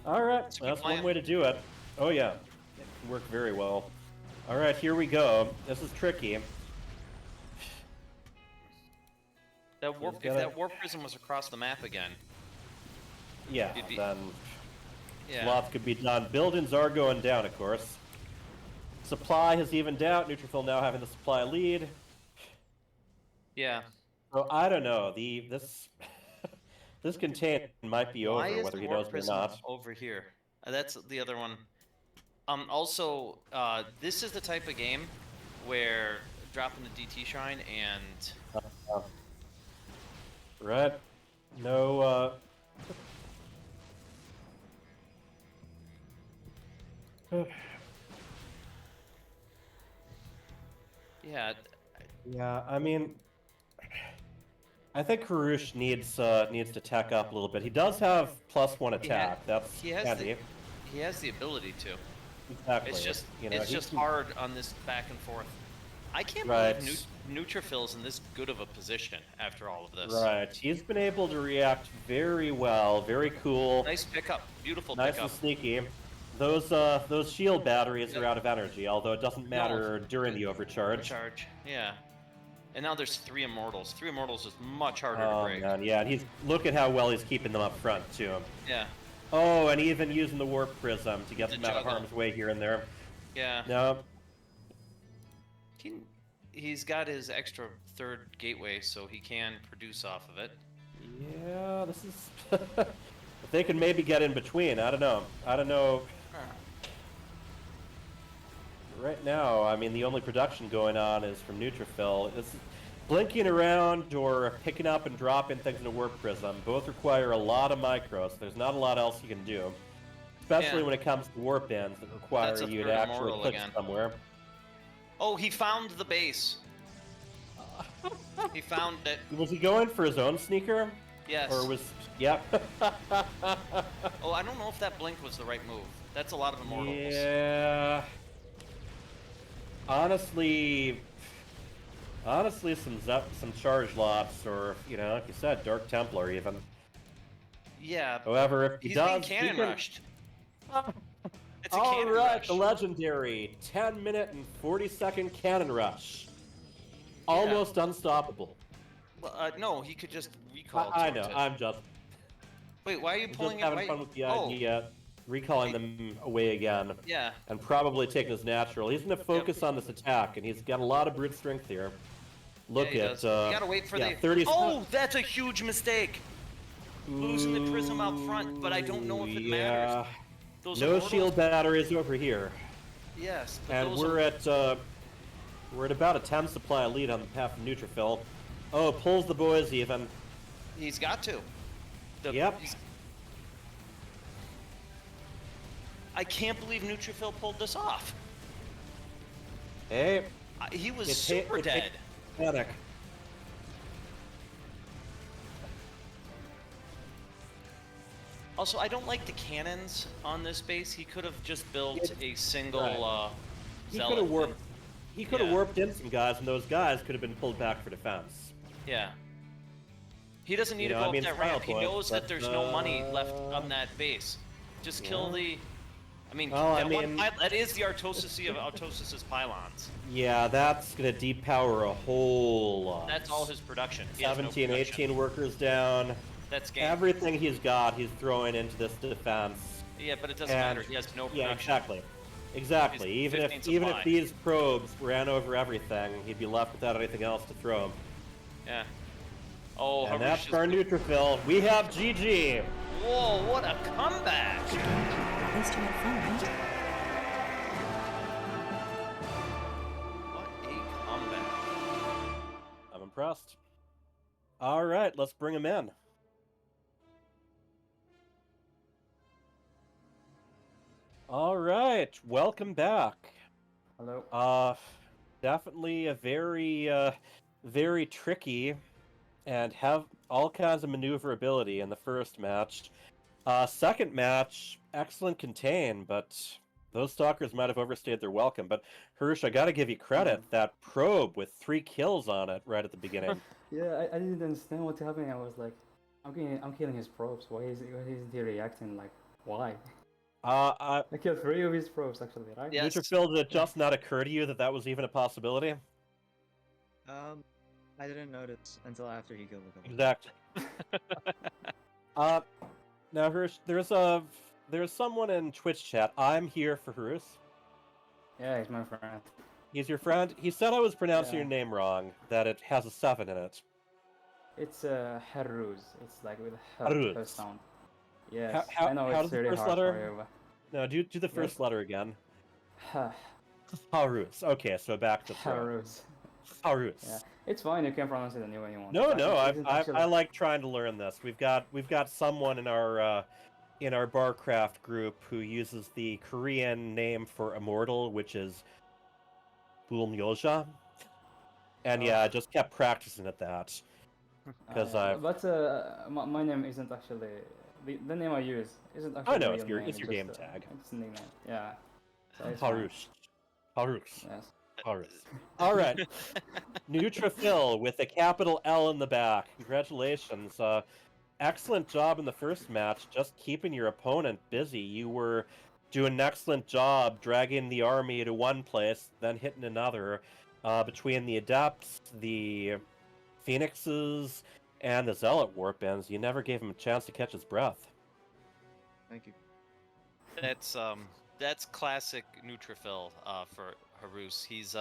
Alright, that's one way to do it. Oh yeah, it can work very well. Alright, here we go. This is tricky. If that Warp Prism was across the map again... Yeah, then Yeah. lots could be done. Buildings are going down, of course. Supply has evened out. Neutrophil now having the supply lead. Yeah. So I don't know. This contain might be over, Why is whether the he Warp knows it or Prism not. over here? That's the other one. Also, this is the type of game where dropping the DT Shrine and... Right. No, Yeah. Yeah, I mean, I think Harush needs to tech up a little bit. He does have +1 attack. That's handy. He has the ability to. Exactly. It's just he just can- hard on this back and forth. I can't Right. believe Neutrophil's in this good of a position after all of this. Right. He's been able to react very well, very cool. Nice pickup. Beautiful Nice pickup. and sneaky. Those shield batteries are out of energy, although it doesn't matter during the overcharge. Yeah. And now there's 3 Immortals. 3 Immortals is much harder to Oh break. man, yeah, and look at how well he's keeping them up front too. Yeah. Oh, and even using the Warp Prism to get them out of juggle. harm's way here and there. Yeah. No. He's got his extra 3rd gateway, so he can produce off of it. Yeah, this is... if they can maybe get in between, I don't know. Right now, I mean, the only production going on is from Neutrophil. It's blinking around or picking up and dropping things in a Warp Prism. Both require a lot of micros. There's not a lot else you can do. Especially when it comes to warp ends that require That's a you to 3rd actually Immortal click again. somewhere. Oh, he found the base. He found it. Was he going for his own sneaker? Yes. Or was... Yep. Oh, I don't know if that blink was the right move. That's a lot of Immortals. Yeah. Honestly, some charge lots, or like you said, Dark Templar even. Yeah. However, if he he's does, being he cannon can- rushed. It's a All cannon right, rush. the legendary 10-minute and 40-second cannon rush, almost unstoppable. Well, no, he could just recall. I know. towards it. I'm just Wait, why are you pulling just it? having fun with the Oh, idea, recalling them away again. Yeah. And probably taking his natural. He's going to focus on this attack, and he's got a lot of brute strength here. Look yeah, he at does. You gotta wait for the 30. Oh, that's a huge mistake. Losing the prism out front, but I don't know if it matters. Those No Immortals- shield batteries over here. Yes, but And those we're at about a 10 supply lead on behalf of Neutrophil. Oh, pulls the boys even. He's got to. Yep. I can't believe Neutrophil pulled this off. Hey. He was super dead. Panic. Also, I don't like the cannons on this base. He could have just built a single He zealot. could have warped. He could have warped in some guys, and those guys could have been pulled back for defense. Yeah. He doesn't need to go up that ramp. He knows that there's no money left on that base. Just kill the. I mean, that is the Artosis of Artosis's pylons. Yeah, that's gonna depower a whole lot. That's all his production. 17, 18 workers down. That's game. Everything he's got, he's throwing into this defense. Yeah, but it doesn't matter. He has no production. Yeah, exactly. Exactly. Even if these probes ran over everything, he'd be left without anything else to throw. Yeah. Oh, and that's our neutrophil. We have GG. Whoa! What a comeback! At least you had fun, right? What a comeback! I'm impressed. All right, let's bring him in. All right, welcome back. Hello. Definitely a very tricky and have all kinds of maneuverability in the first match. Second match, excellent contain, but those stalkers might have overstayed their welcome. But Hirsch, I gotta give you credit. That probe with 3 kills on it right at the beginning. Yeah, I didn't understand what's happening. I was like, I'm killing his probes. Why isn't he reacting? Like, why? I killed 3 of his probes actually, right? Yes. Neutrophil, did it just not occur to you that that was even a possibility? I didn't notice until after he killed the couple. Exactly. Now, Hirsch, there's someone in Twitch chat. I'm here for Hirsch. Yeah, he's my friend. He's your friend? He said I was pronouncing your name wrong, that it has a 7 in it. It's Haruz. It's like with a Haruz. sound. Yes, How I know does it's the really first hard letter? for you, but... No, do the first letter again. Ha. Haruz. Okay, so back to Haruz. Haruz. Yeah, it's fine. You can pronounce it any way you want. No, I like trying to learn this. We've got someone in our Barcraft group who uses the Korean name for immortal, which is Bulmyoja. And yeah, I just kept practicing at that. Because But my name isn't actually the name I use isn't actually. I know real it's your name, game tag. It's a nickname. Yeah. So it's Harus. Harus. Yes. Harus. All right. Neutrophil with a capital L in the back. Congratulations. Excellent job in the first match, just keeping your opponent busy. You were doing an excellent job dragging the army to one place, then hitting another. Between the Adepts, the Phoenixes, and the Zealot Warbands, you never gave him a chance to catch his breath. Thank you. That's classic Neutrophil for Harus. He's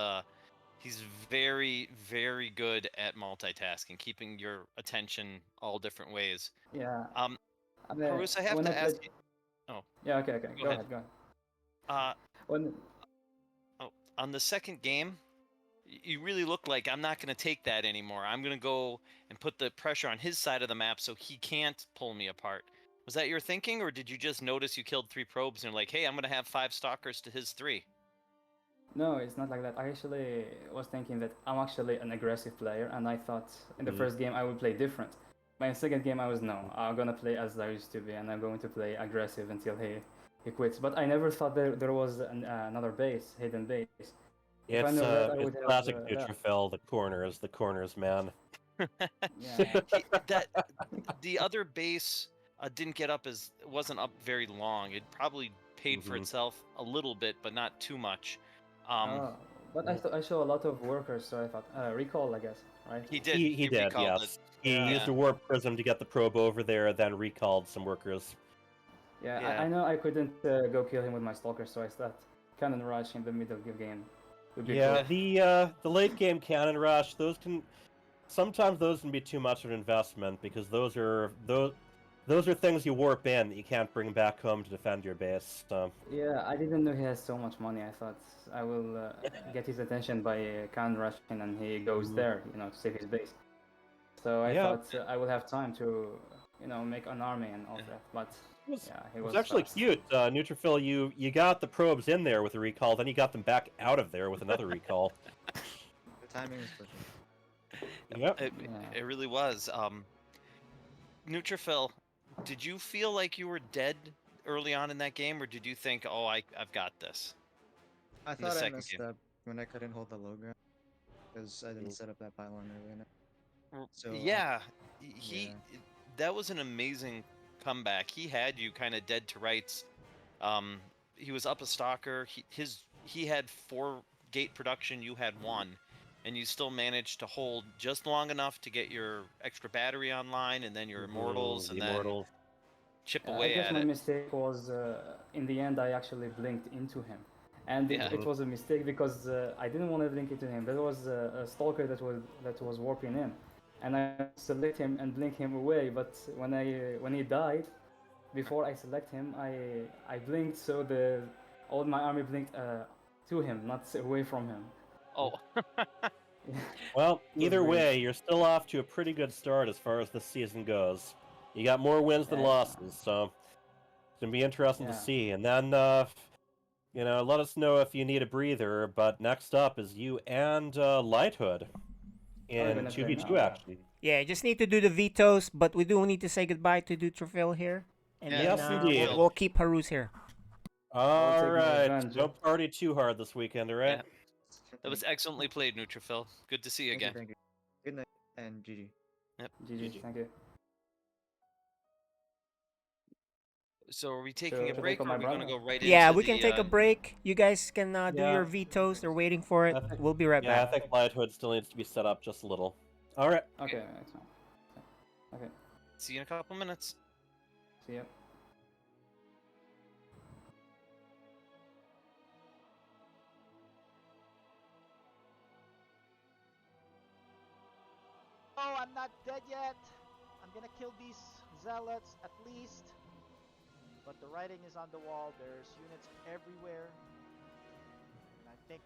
very, very good at multitasking, keeping your attention all different ways. Yeah. Harus, I have to ask you. Oh. Yeah. Okay. Go ahead. On the second game, you really look like I'm not going to take that anymore. I'm going to go and put the pressure on his side of the map so he can't pull me apart. Was that your thinking, or did you just notice you killed 3 probes and you're like, hey, I'm going to have 5 stalkers to his 3? No, it's not like that. I actually was thinking that I'm actually an aggressive player, and I thought in the first game I would play different. But in the second game I was, no, I'm going to play as I used to be, and I'm going to play aggressive until he quits. But I never thought there was another base, hidden base. It's classic Neutrophil, the corners, man. The other base didn't get up wasn't up very long. It probably paid for itself a little bit, but not too much. But I saw a lot of workers, so I thought recall, I guess, right? He did. He did. Yes. He used a warp prism to get the probe over there, then recalled some workers. Yeah. I know I couldn't go kill him with my stalker, so I thought cannon rush in the middle of the game. Yeah, the late game cannon rush, sometimes those can be too much of an investment because those are things you warp in that you can't bring back home to defend your base. So. Yeah, I didn't know he has so much money. I thought I will get his attention by cannon rushing, and he goes there, to save his base. So I Yeah. thought I would have time to, make an army and all that. But yeah, he It was was actually fast. cute. Neutrophil, you got the probes in there with a recall, then you got them back out of there with another recall. The timing was perfect. Yep. It really was. Neutrophil, did you feel like you were dead early on in that game, or did you think, oh, I've got this? I In the thought I second messed game. up when I couldn't hold the low ground because I didn't set up that pylon early enough. So Yeah, yeah. that was an amazing comeback. He had you kind of dead to rights. He was up a stalker. He had 4 gate production. You had 1, and you still managed to hold just long enough to get your extra battery online, and then your immortals, and then chip I away guess at my it. mistake was in the end I actually blinked into him, and Yeah. it was a mistake because I didn't want to blink into him. There was a stalker that was warping in, and I select him and blink him away. But when he died, before I select him, I blinked so all my army blinked to him, not away from him. Oh. Well, It was either weird. way, you're still off to a pretty good start as far as this season goes. You got more wins than Yeah. losses, so it's gonna be interesting to Yeah. see. And then, let us know if you need a breather. But next up is you and Lighthood in gonna play 2v2 now. action. Yeah, just need to do the vetoes, but we do need to say goodbye to Neutrophil here. And Yeah, then Yes, indeed. we'll keep Haruz here. All take my right, revenge. don't party too hard this weekend, all right? Yeah. That was excellently played, Neutrophil. Good to see you again. Thank you. Good night and GG. Yep. GG. Thank you. So are we taking a Should I break, call or are my we going to brother? go right Yeah, into we can take a break. You guys can do Yeah. your vetoes. They're waiting for it. We'll be right Yeah, I back. think Lighthood still needs to be set up just a little. All right. Okay. Excellent. Okay. See you in a couple minutes. See ya. Oh, I'm not dead yet. I'm gonna kill these zealots at least. But the writing is on the wall. There's units everywhere. And I think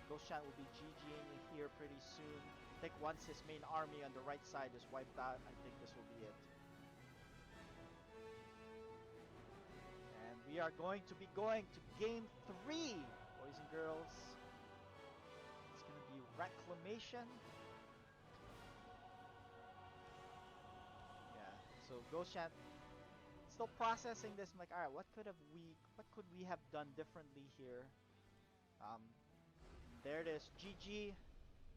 Ghost-chan will be GGing here pretty soon. I think once his main army on the right side is wiped out, I think this will be it. And we are going to be going to game 3, boys and girls. It's going to be Reclamation. Yeah, so Ghost-chan still processing this. I'm like, all right, what could we have done differently here? There it is. GG.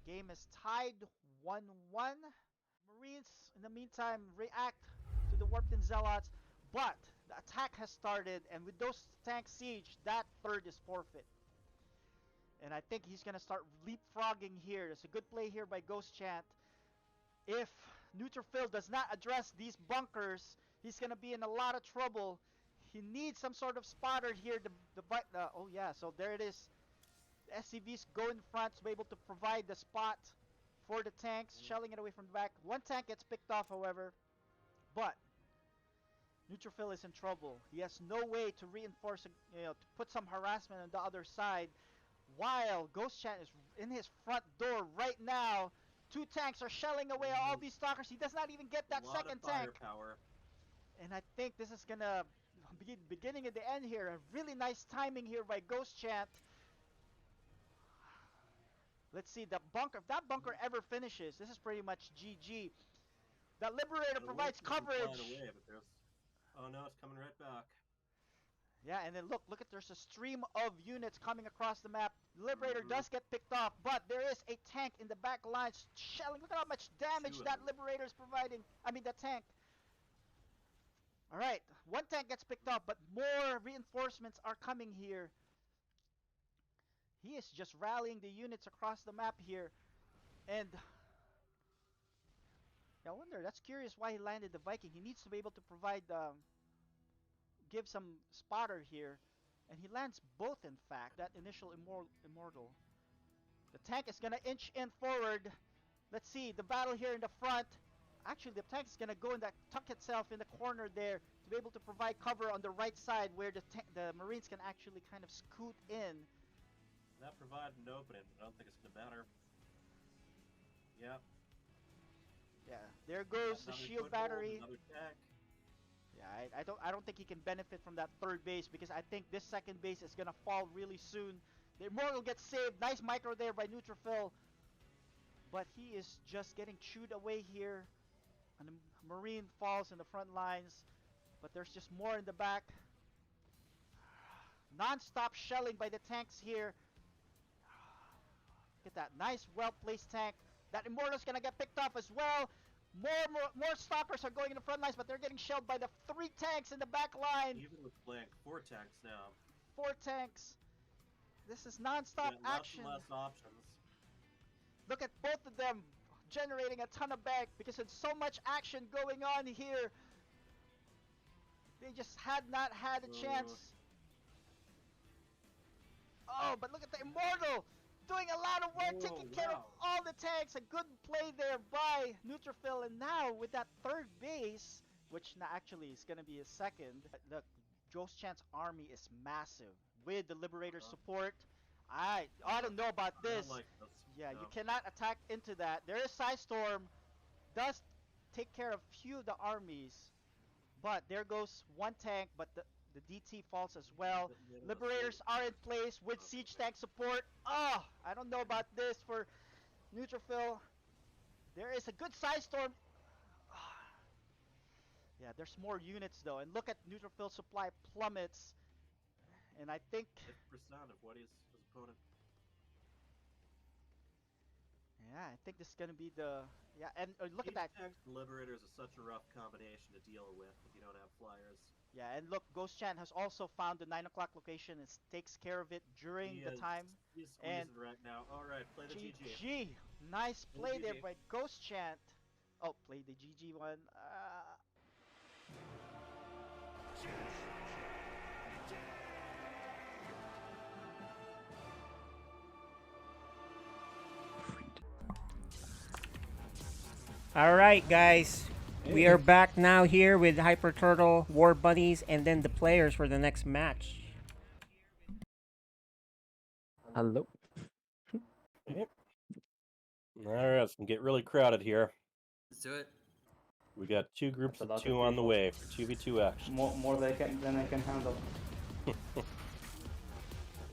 Game is tied 1-1. Marines, in the meantime, react to the Warped-in Zealots, but the attack has started, and with those tank siege, that third is forfeit. And I think he's gonna start leapfrogging here. It's a good play here by Ghost-chan. If Neutrophil does not address these bunkers, he's gonna be in a lot of trouble. He needs some sort of spotter here. Oh yeah, so there it is. The SCVs go in front to be able to provide the spot for the tanks, shelling it away from the back. One tank gets picked off, however, but Neutrophil is in trouble. He has no way to reinforce, to put some harassment on the other side, while Ghost-chan is in his front door right now. 2 tanks are shelling away all these stalkers. He does not even get that second tank. Firepower. And I think this is gonna be the beginning of the end here. A really nice timing here by Ghost-chan. Let's see, the bunker. If that bunker ever finishes, this is pretty much GG. That Liberator provides coverage. Away, but oh no, it's coming right back. Yeah, and then look at, there's a stream of units coming across the map. Liberator does get picked off, but there is a tank in the back lines shelling. Look at how much damage that Liberator is providing. I mean, the tank. Alright, one tank gets picked off, but more reinforcements are coming here. He is just rallying the units across the map here. And I wonder, that's curious why he landed the Viking. He needs to be able to provide, give some spotter here. And he lands both, in fact, that initial immortal. The tank is going to inch in forward. Let's see, the battle here in the front. Actually, the tank is going to go in that, tuck itself in the corner there to be able to provide cover on the right side where the Marines can actually kind of scoot in. That provided an opening, but I don't think it's going to matter. Yep. Yeah, There goes the Another shield foothold, battery. another tech. Yeah, I don't think he can benefit from that third base because I think this second base is gonna fall really soon. The Immortal gets saved. Nice micro there by Neutrophil. But he is just getting chewed away here. And the Marine falls in the front lines. But there's just more in the back. Non-stop shelling by the tanks here. Look at that. Nice, well-placed tank. That Immortal's gonna get picked off as well. More stalkers are going in the front lines, but they're getting shelled by the 3 tanks in the back line. Even with Blink, 4 tanks now. 4 tanks. This is non-stop action. Less and less options. Look at both of them generating a ton of back because there's so much action going on here. They just had not had a chance. Oh, but look at the Immortal doing a lot of work, taking care of all the tanks. A good play there by Neutrophil. And now with that third base, which actually is going to be a second, look, Ghost Chant's army is massive with the Liberator support. I don't know about this. Yeah, you cannot attack into that. There is Storm, does take care of few of the armies, but there goes one tank, but the DT falls as well. Liberators are in place with siege tank support. Oh, I don't know about this for Neutrophil. There is a good Storm. Yeah, there's more units though, and look at Neutrophil supply plummets. And I think 50% of what his opponent. Yeah, I think this is gonna be the and look at that. Tanks and Liberators is such a rough combination to deal with if you don't have flyers. Yeah, and look, Ghost Chan has also found the 9 o'clock location and takes care of it during the time. He's squeezing right now. All right, play the GG. Nice play there by Ghost Chant. Oh, play the GG one. All right, guys. We are back now here with Hyper Turtle, War Bunnies, and then the players for the next match. Hello. All right, it's gonna get really crowded here. Let's do it. We got 2 groups of 2 on the way for 2v2 action. More than I can handle.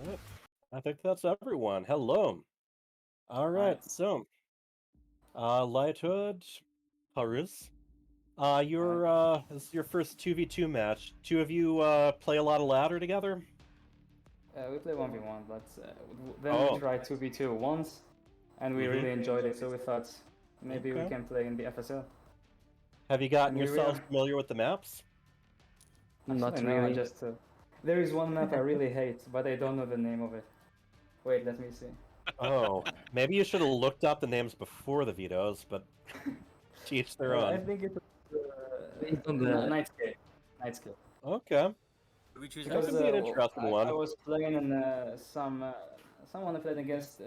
Right. I think that's everyone. Hello. All right, so Lighthood, Harus. This is your first 2v2 match. 2 of you play a lot of ladder together? We play 1v1, but then we tried 2v2 once, and we really enjoyed it, so we thought maybe we can play in the FSL. Have you gotten yourselves familiar with the maps? Not really. Just there is one map I really hate, but I don't know the name of it. Wait, let me see. Oh, maybe you should have looked up the names before the vetoes, but to each their own. I think it's Nightscape. Nightscape. Okay. We choose that could be an interesting one. I was playing in someone I played against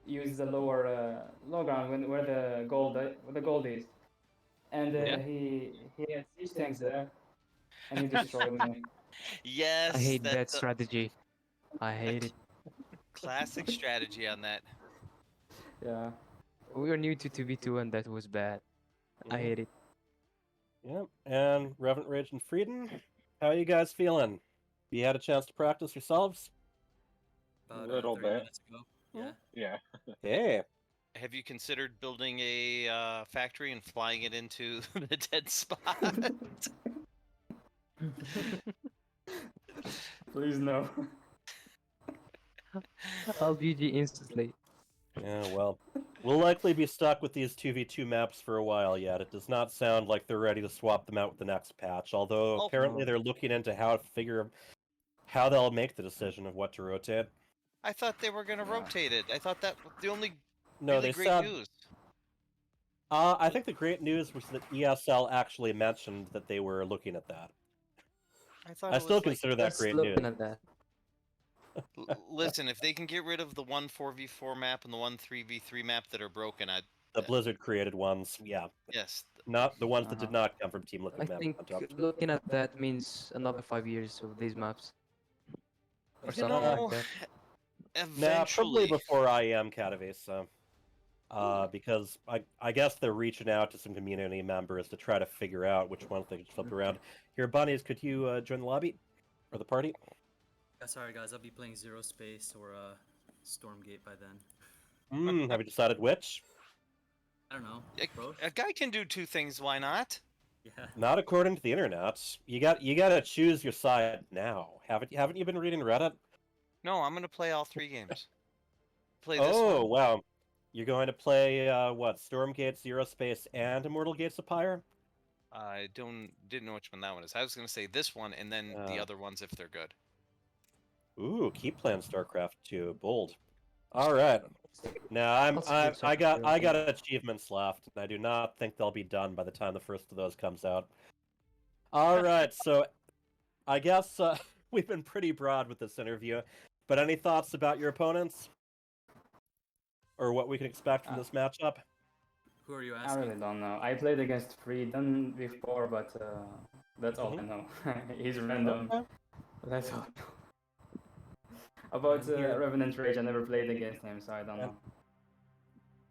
used the lower low ground where the gold is, and he had siege tanks there, and he destroyed me. Yes. I hate that strategy. I hate it. Classic strategy on that. Yeah. We were new to 2v2 and that was bad. I hate it. Yep. And Revenant Rage and Frieden, how are you guys feeling? You had a chance to practice yourselves? A little bit. Yeah. Hey. Have you considered building a factory and flying it into the dead spot? Please no. I'll GG instantly. Yeah, well, we'll likely be stuck with these 2v2 maps for a while yet. It does not sound like they're ready to swap them out with the next patch, although apparently they're looking into how they'll make the decision of what to rotate. I thought they were going to rotate it. I thought that was the only great news. I think the great news was that ESL actually mentioned that they were looking at that. I still consider that great news. Listen, if they can get rid of the 1 4v4 map and the 1 3v3 map that are broken, the Blizzard created ones, yeah. Yes. Not the ones that did not come from Team Liquid. I think looking at that means another 5 years of these maps. Or something like that. Eventually. Probably before I am Katowice, so. because I guess they're reaching out to some community members to try to figure out which ones they can flip around. Here, Bunnies, could you join the lobby or the party? Yeah, sorry guys, I'll be playing Zero Space or Stormgate by then. Have you decided which? I don't know. Both? A guy can do two things. Why not? Yeah. Not according to the internet. You gotta choose your side now. Haven't you been reading Reddit? No, I'm gonna play all 3 games. Play this one. Oh wow, you're going to play what? Stormgate, Zero Space, and Immortal Gates of Pyre? I didn't know which one that one is. I was gonna say this one and then the other ones if they're good. Ooh, keep playing StarCraft 2. Bold. All right. Now I got achievements left, and I do not think they'll be done by the time the first of those comes out. All right, so I guess we've been pretty broad with this interview, but any thoughts about your opponents or what we can expect from this matchup? Who are you I asking? really don't know. I played against Freedom before, but that's all I know. He's random. Okay. That's all. About And here- Revenant Rage, I never played against him, so I don't know.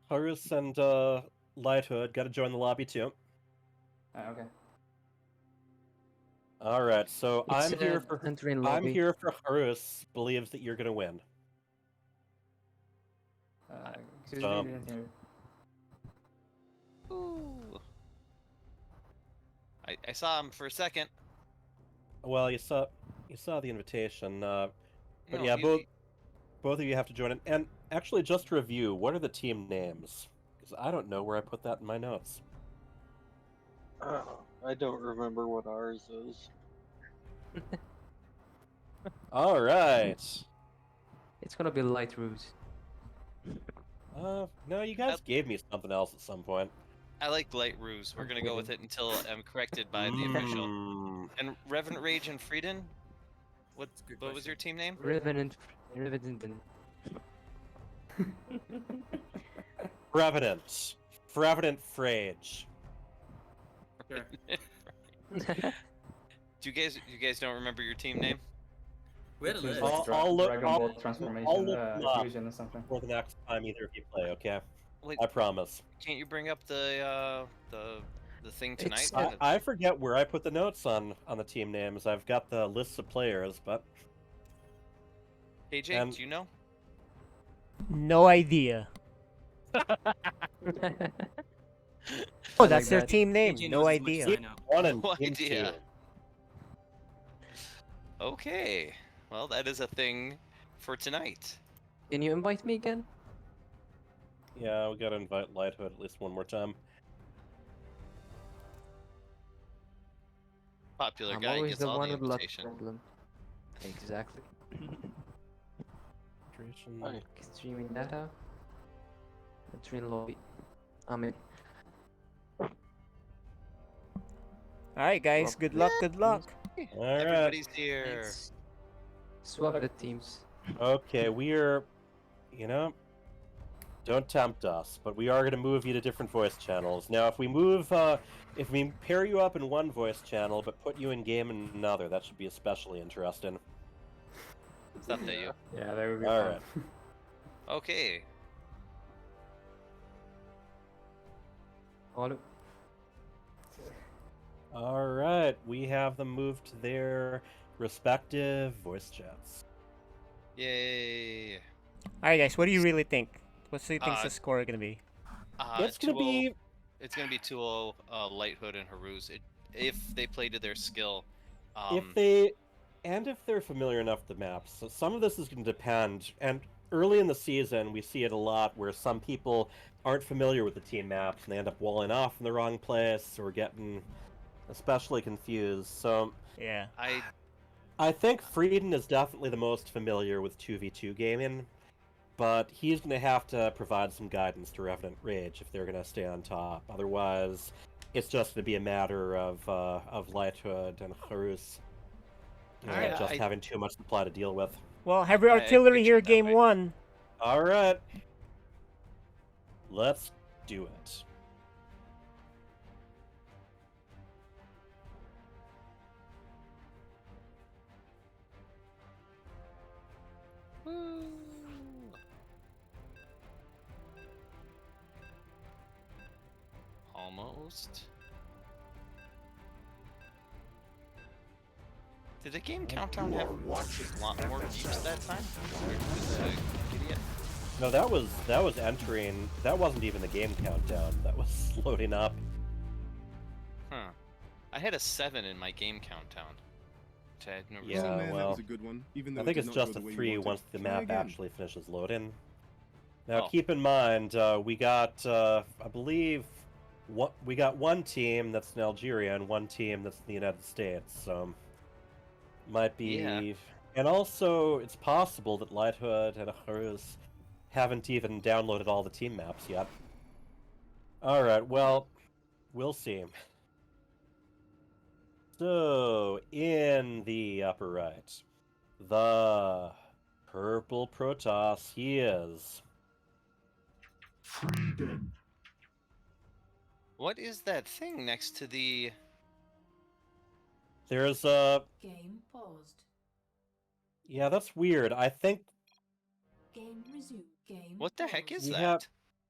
Horus and Lighthood got to join the lobby too. Okay. All right, so It's, I'm here uh, for Hunter in I'm lobby. here for Horus believes that you're gonna win. Excuse So- me, didn't hear. Ooh. I saw him for a second. Well, you saw the invitation, but No, yeah, he- both of you have to join in. And actually, just to review, what are the team names? Because I don't know where I put that in my notes. I don't remember what ours is. All right. It's gonna be Light Ruse. No, you guys gave me something else at some point. I like Light Ruse. We're gonna go with it until I'm corrected by the official. And Revenant Rage and Frieden? What was your team name? Revenant. Revenant. Revenant Frage. Sure. Do you guys don't remember your team name? We had a list. I'll look. Dragon Ball transformation, I'll look them up fusion or something. for the next time either of you play. Okay. Wait, I promise. Can't you bring up the thing tonight? I forget where I put the notes on the team names. I've got the lists of players, but KJ, do you know? No idea. Oh, that's their team name. No idea. No idea. Okay. Well, that is a thing for tonight. Can you invite me again? Yeah, we gotta invite Lighthood at least one more time. Popular I'm guy always gets the all one the with luck invitation. problem. Exactly. Streaming data. Train lobby. I'm in. All right, guys. Good luck. Good luck. All right. Everybody's here. Swap the teams. Okay, we're, don't tempt us, but we are going to move you to different voice channels. Now, if we pair you up in one voice channel, but put you in game in another, that should be especially interesting. It's up to you. Yeah, that would be All fun. right. Okay. Hello. All right, we have them moved to their respective voice chats. Yay. All right, guys. What do you really think? What do you think the Uh, score gonna be? It's gonna be. It's gonna be 2-0 Lighthood and Haruz. If they play to their skill. If they're familiar enough with the maps. So some of this is going to depend. And early in the season, we see it a lot where some people aren't familiar with the team maps and they end up walling off in the wrong place or getting especially confused. So yeah, I think Frieden is definitely the most familiar with 2v2 gaming, but he's going to have to provide some guidance to Revenant Rage if they're going to stay on top. Otherwise, it's just going to be a matter of Lighthood and Harus just having too much supply to deal with. Well, heavy artillery here, game one. All right, let's do it. Almost. Did the game countdown have a lot more beeps that time? With idiot? No, that was entering. That wasn't even the game countdown. That was loading up. Huh. I had a 7 in my game countdown. Which I had never Yeah, seen. well, that was a good one, even though I think it did it's not just go a the way you 3 wanted. once the Try map again. actually finishes loading. Now, Oh. keep in mind, we got, I believe, we got one team that's in Algeria and one team that's in the United States, so might be... Yeah. And also, it's possible that Lighthood and Harus haven't even downloaded all the team maps yet. Alright, well, we'll see. So, in the upper right, the purple Protoss, he is... Freedom. What is that thing next to the... There's a... Game paused. Yeah, that's weird. I think... Game resumed. Game What the heck is we that? have...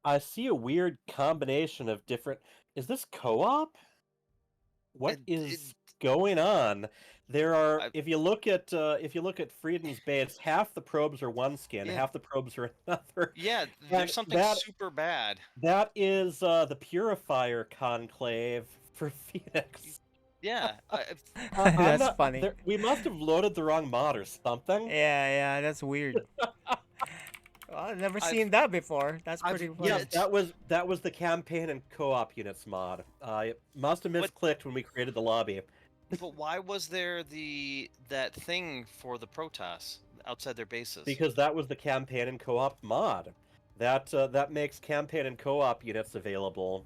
I see a weird combination of different... Is this co-op? What is going on? There are... If you look at Frieden's base, half the probes are one skin, Yeah. half the probes are another. Yeah, And there's something super bad. That is the Purifier Conclave for Phoenix. Yeah. That's funny. We must have loaded the wrong mod or something. Yeah, that's weird. Well, I've never seen that before. That's pretty funny. Yeah, that was the campaign and co-op units mod. It must have misclicked when we created the lobby. But why was there that thing for the Protoss outside their bases? Because that was the campaign and co-op mod. That makes campaign and co-op units available.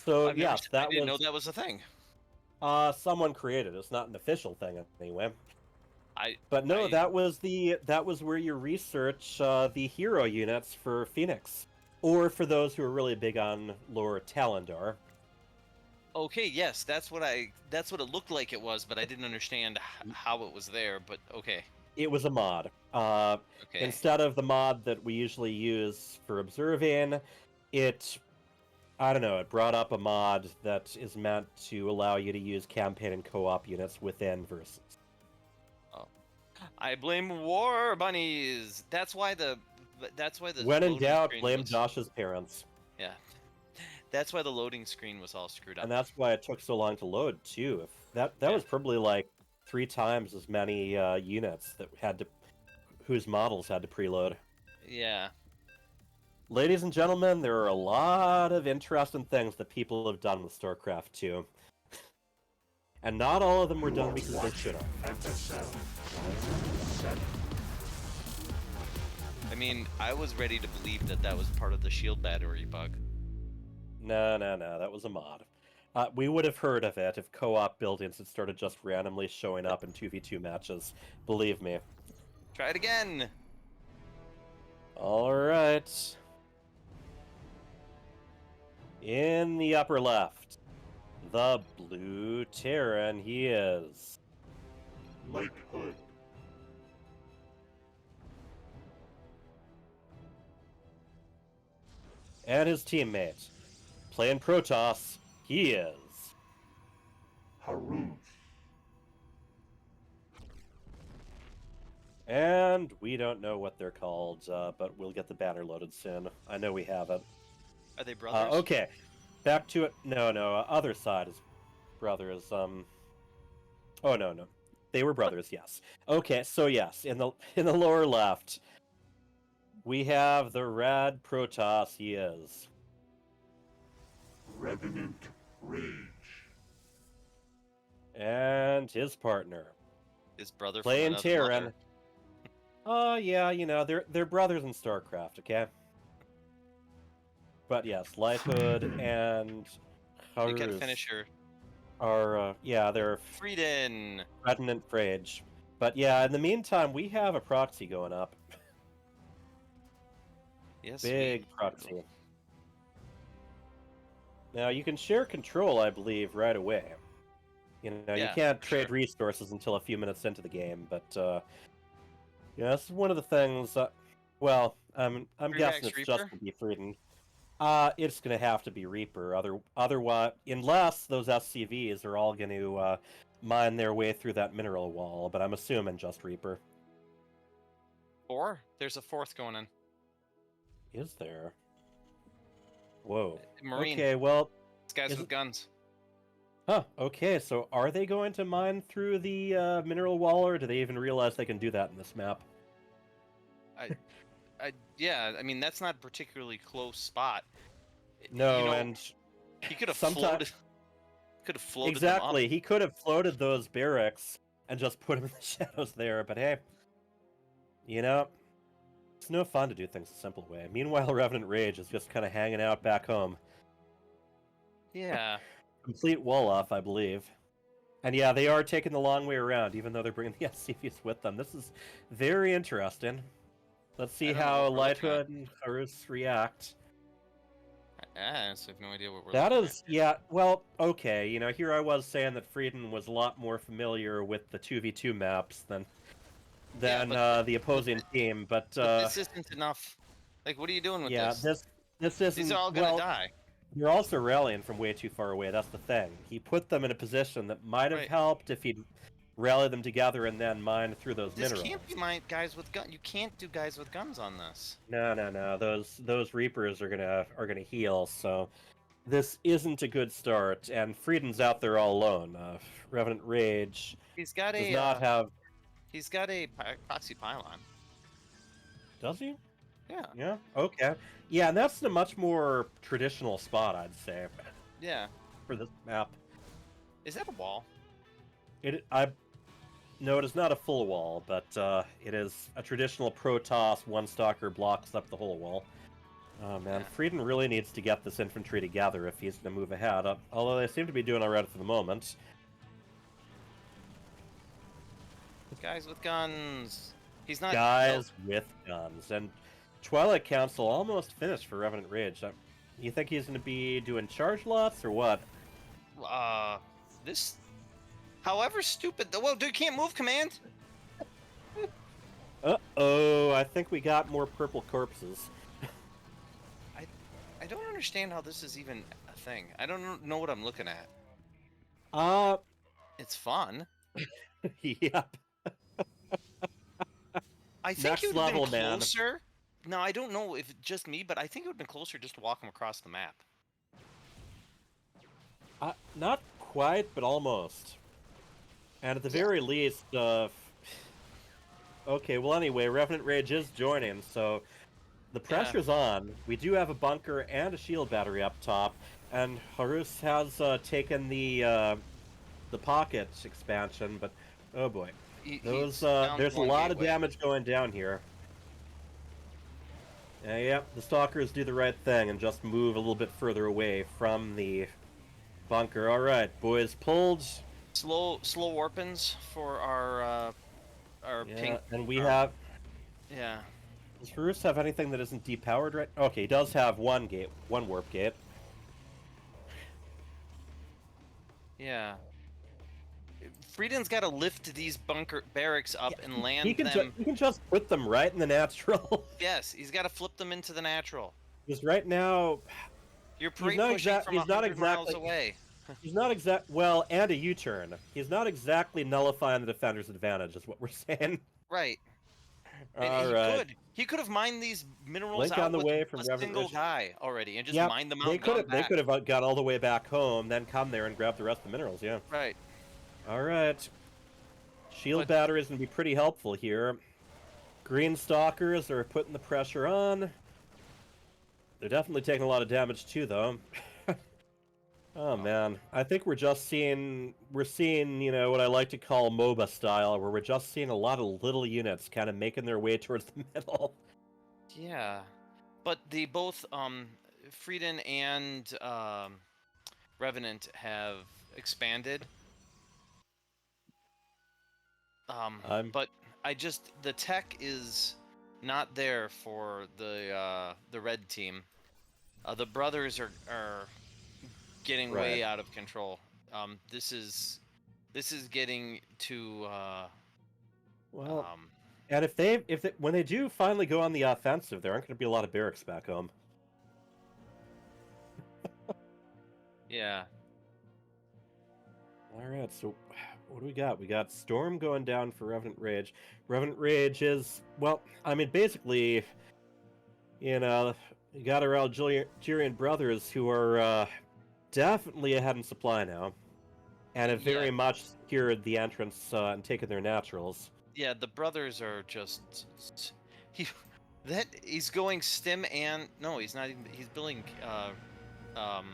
So yes, I didn't know that was a thing. Someone created it. It's not an official thing anyway. But that was where you research the hero units for Phoenix, or for those who are really big on lore, Talendar. Okay, yes, that's what it looked like it was, but I didn't understand how it was there. But okay. It was a mod. Okay. Instead of the mod that we usually use for observing, it brought up a mod that is meant to allow you to use campaign and co-op units within Versus. Oh. I blame war bunnies. That's why the When in loading doubt, screen blame was... Josh's parents. Yeah. That's why the loading screen was all screwed up. And that's why it took so long to load too. That was probably like 3 times as many units whose models had to preload. Yeah. Ladies and gentlemen, there are a lot of interesting things that people have done with StarCraft 2. And not all of them were done because they should have. I mean, I was ready to believe that was part of the shield battery bug. No, that was a mod. We would have heard of it if co-op buildings had started just randomly showing up in 2v2 matches. Believe me. Try it again! Alright. In the upper left, the blue Terran, he is... Lighthood. And his teammate, playing Protoss, he is... Harus. And we don't know what they're called, but we'll get the banner loaded soon. I know we have it. Are they brothers? Okay, back to it. No, other side is brothers. Oh no, they were brothers. Yes. Okay, so yes, in the lower left, we have the red Protoss. He is Revenant Rage. And his partner, his brother, playing from Terran. mother. Oh yeah, they're brothers in StarCraft. Okay. But yes, Lighthood and You can Harus finish her. are they're Frieden. Revenant Rage. But yeah, in the meantime, we have a proxy going up. Yes. Big proxy. Now you can share control, I believe, right away. You can't trade resources until a few minutes into the game, but this is one of the things. I'm guessing it's Reaper? just to be Frieden. It's going to have to be Reaper. Otherwise, unless those SCVs are all going to mine their way through that mineral wall, but I'm assuming just Reaper. Or there's a fourth going in. Is there? Whoa. Marine. Okay, well... It's guys with guns. Huh, okay, so are they going to mine through the mineral wall, or do they even realize they can do that in this map? Yeah, I mean, that's not a particularly close spot. No, you know, and... He could have floated... Could have floated exactly, them up. he could have floated those barracks and just put them in the shadows there, but hey... You know... It's no fun to do things a simple way. Meanwhile, Revenant Rage is just kind of hanging out back home. Yeah. Complete wall-off, I believe. And yeah, they are taking the long way around, even though they're bringing the SCVs with them. This is very interesting. Let's see how Lighthood and Harus react. I honestly have no idea what we're That looking is, yeah, well, okay, you know, here I was saying that Frieden was a lot more familiar with the 2v2 maps than the opposing team, but this isn't enough. Like, what are you doing with this? Yeah, this isn't... These are all gonna die. You're also rallying from way too far away, that's the thing. He put them in a position that might have helped if he'd rally them together and then mine through those minerals. This can't be guys with guns. You can't do guys with guns on this. No. Those Reapers are gonna heal, so this isn't a good start. And Frieden's out there all alone. Revenant Rage does not have. He's got a proxy pylon. Does he? Yeah. Yeah. Okay. Yeah, and that's in a much more traditional spot, I'd say. Yeah. For this map. Is that a wall? No, it is not a full wall, but it is a traditional Protoss one-stalker blocks up the whole wall. Oh man, Frieden really needs to get this infantry together if he's going to move ahead, although they seem to be doing alright for the moment. Guys with guns. He's not... Guys with guns. And Twilight Council almost finished for Revenant Rage. You think he's going to be doing charge lots, or what? This... However stupid... Well, dude, can't move command? Uh-oh, I think we got more purple corpses. I don't understand how this is even a thing. I don't know what I'm looking at. It's fun. Yep. I think Next it would have level, been closer. No, I don't know if it's just me, but I think it would have been closer just to walk him across the map. Not quite, but almost. And at the very least, okay, well anyway, Revenant Rage is joining, so the pressure's on. We do have a bunker and a shield battery up top, and Harus has taken the pocket expansion, but oh boy. There's a lot of damage going down here. Yep, the stalkers do the right thing and just move a little bit further away from the bunker. Alright, boys pulled. Slow warpins for our pink. And we have... Yeah. Does Harus have anything that isn't depowered right? Okay, he does have one warp gate. Yeah. Frieden's got to lift these barracks up and land them. He can just put them right in the natural. Yes, he's got to flip them into the natural. Because right now, you're pushing from 100 miles away. He's not well, and a U-turn. He's not exactly nullifying the defender's advantage, is what we're saying. Right. All He could have mined these minerals Link out on the with way from a single guy already, and just mined them out. They could have got all the way back home, then come there and grab the rest of the minerals. Yeah. Right. All right. Shield battery is going to be pretty helpful here. Green Stalkers are putting the pressure on. They're definitely taking a lot of damage too, though. Oh man, I think we're seeing, you know, what I like to call MOBA style, where we're just seeing a lot of little units kind of making their way towards the middle. Yeah, but the both Frieden and Revenant have expanded. But the tech is not there for the red team. The brothers are getting way out of control. This is getting to and when they do finally go on the offensive, there aren't going to be a lot of barracks back home. Yeah. All right, so what do we got? We got Storm going down for Revenant Rage. Revenant Rage is, well, I mean, basically, you got our Algerian brothers who are definitely ahead in supply now, and have very much secured the entrance and taken their naturals. Yeah, the brothers are just he's going stim and no, he's not even. He's building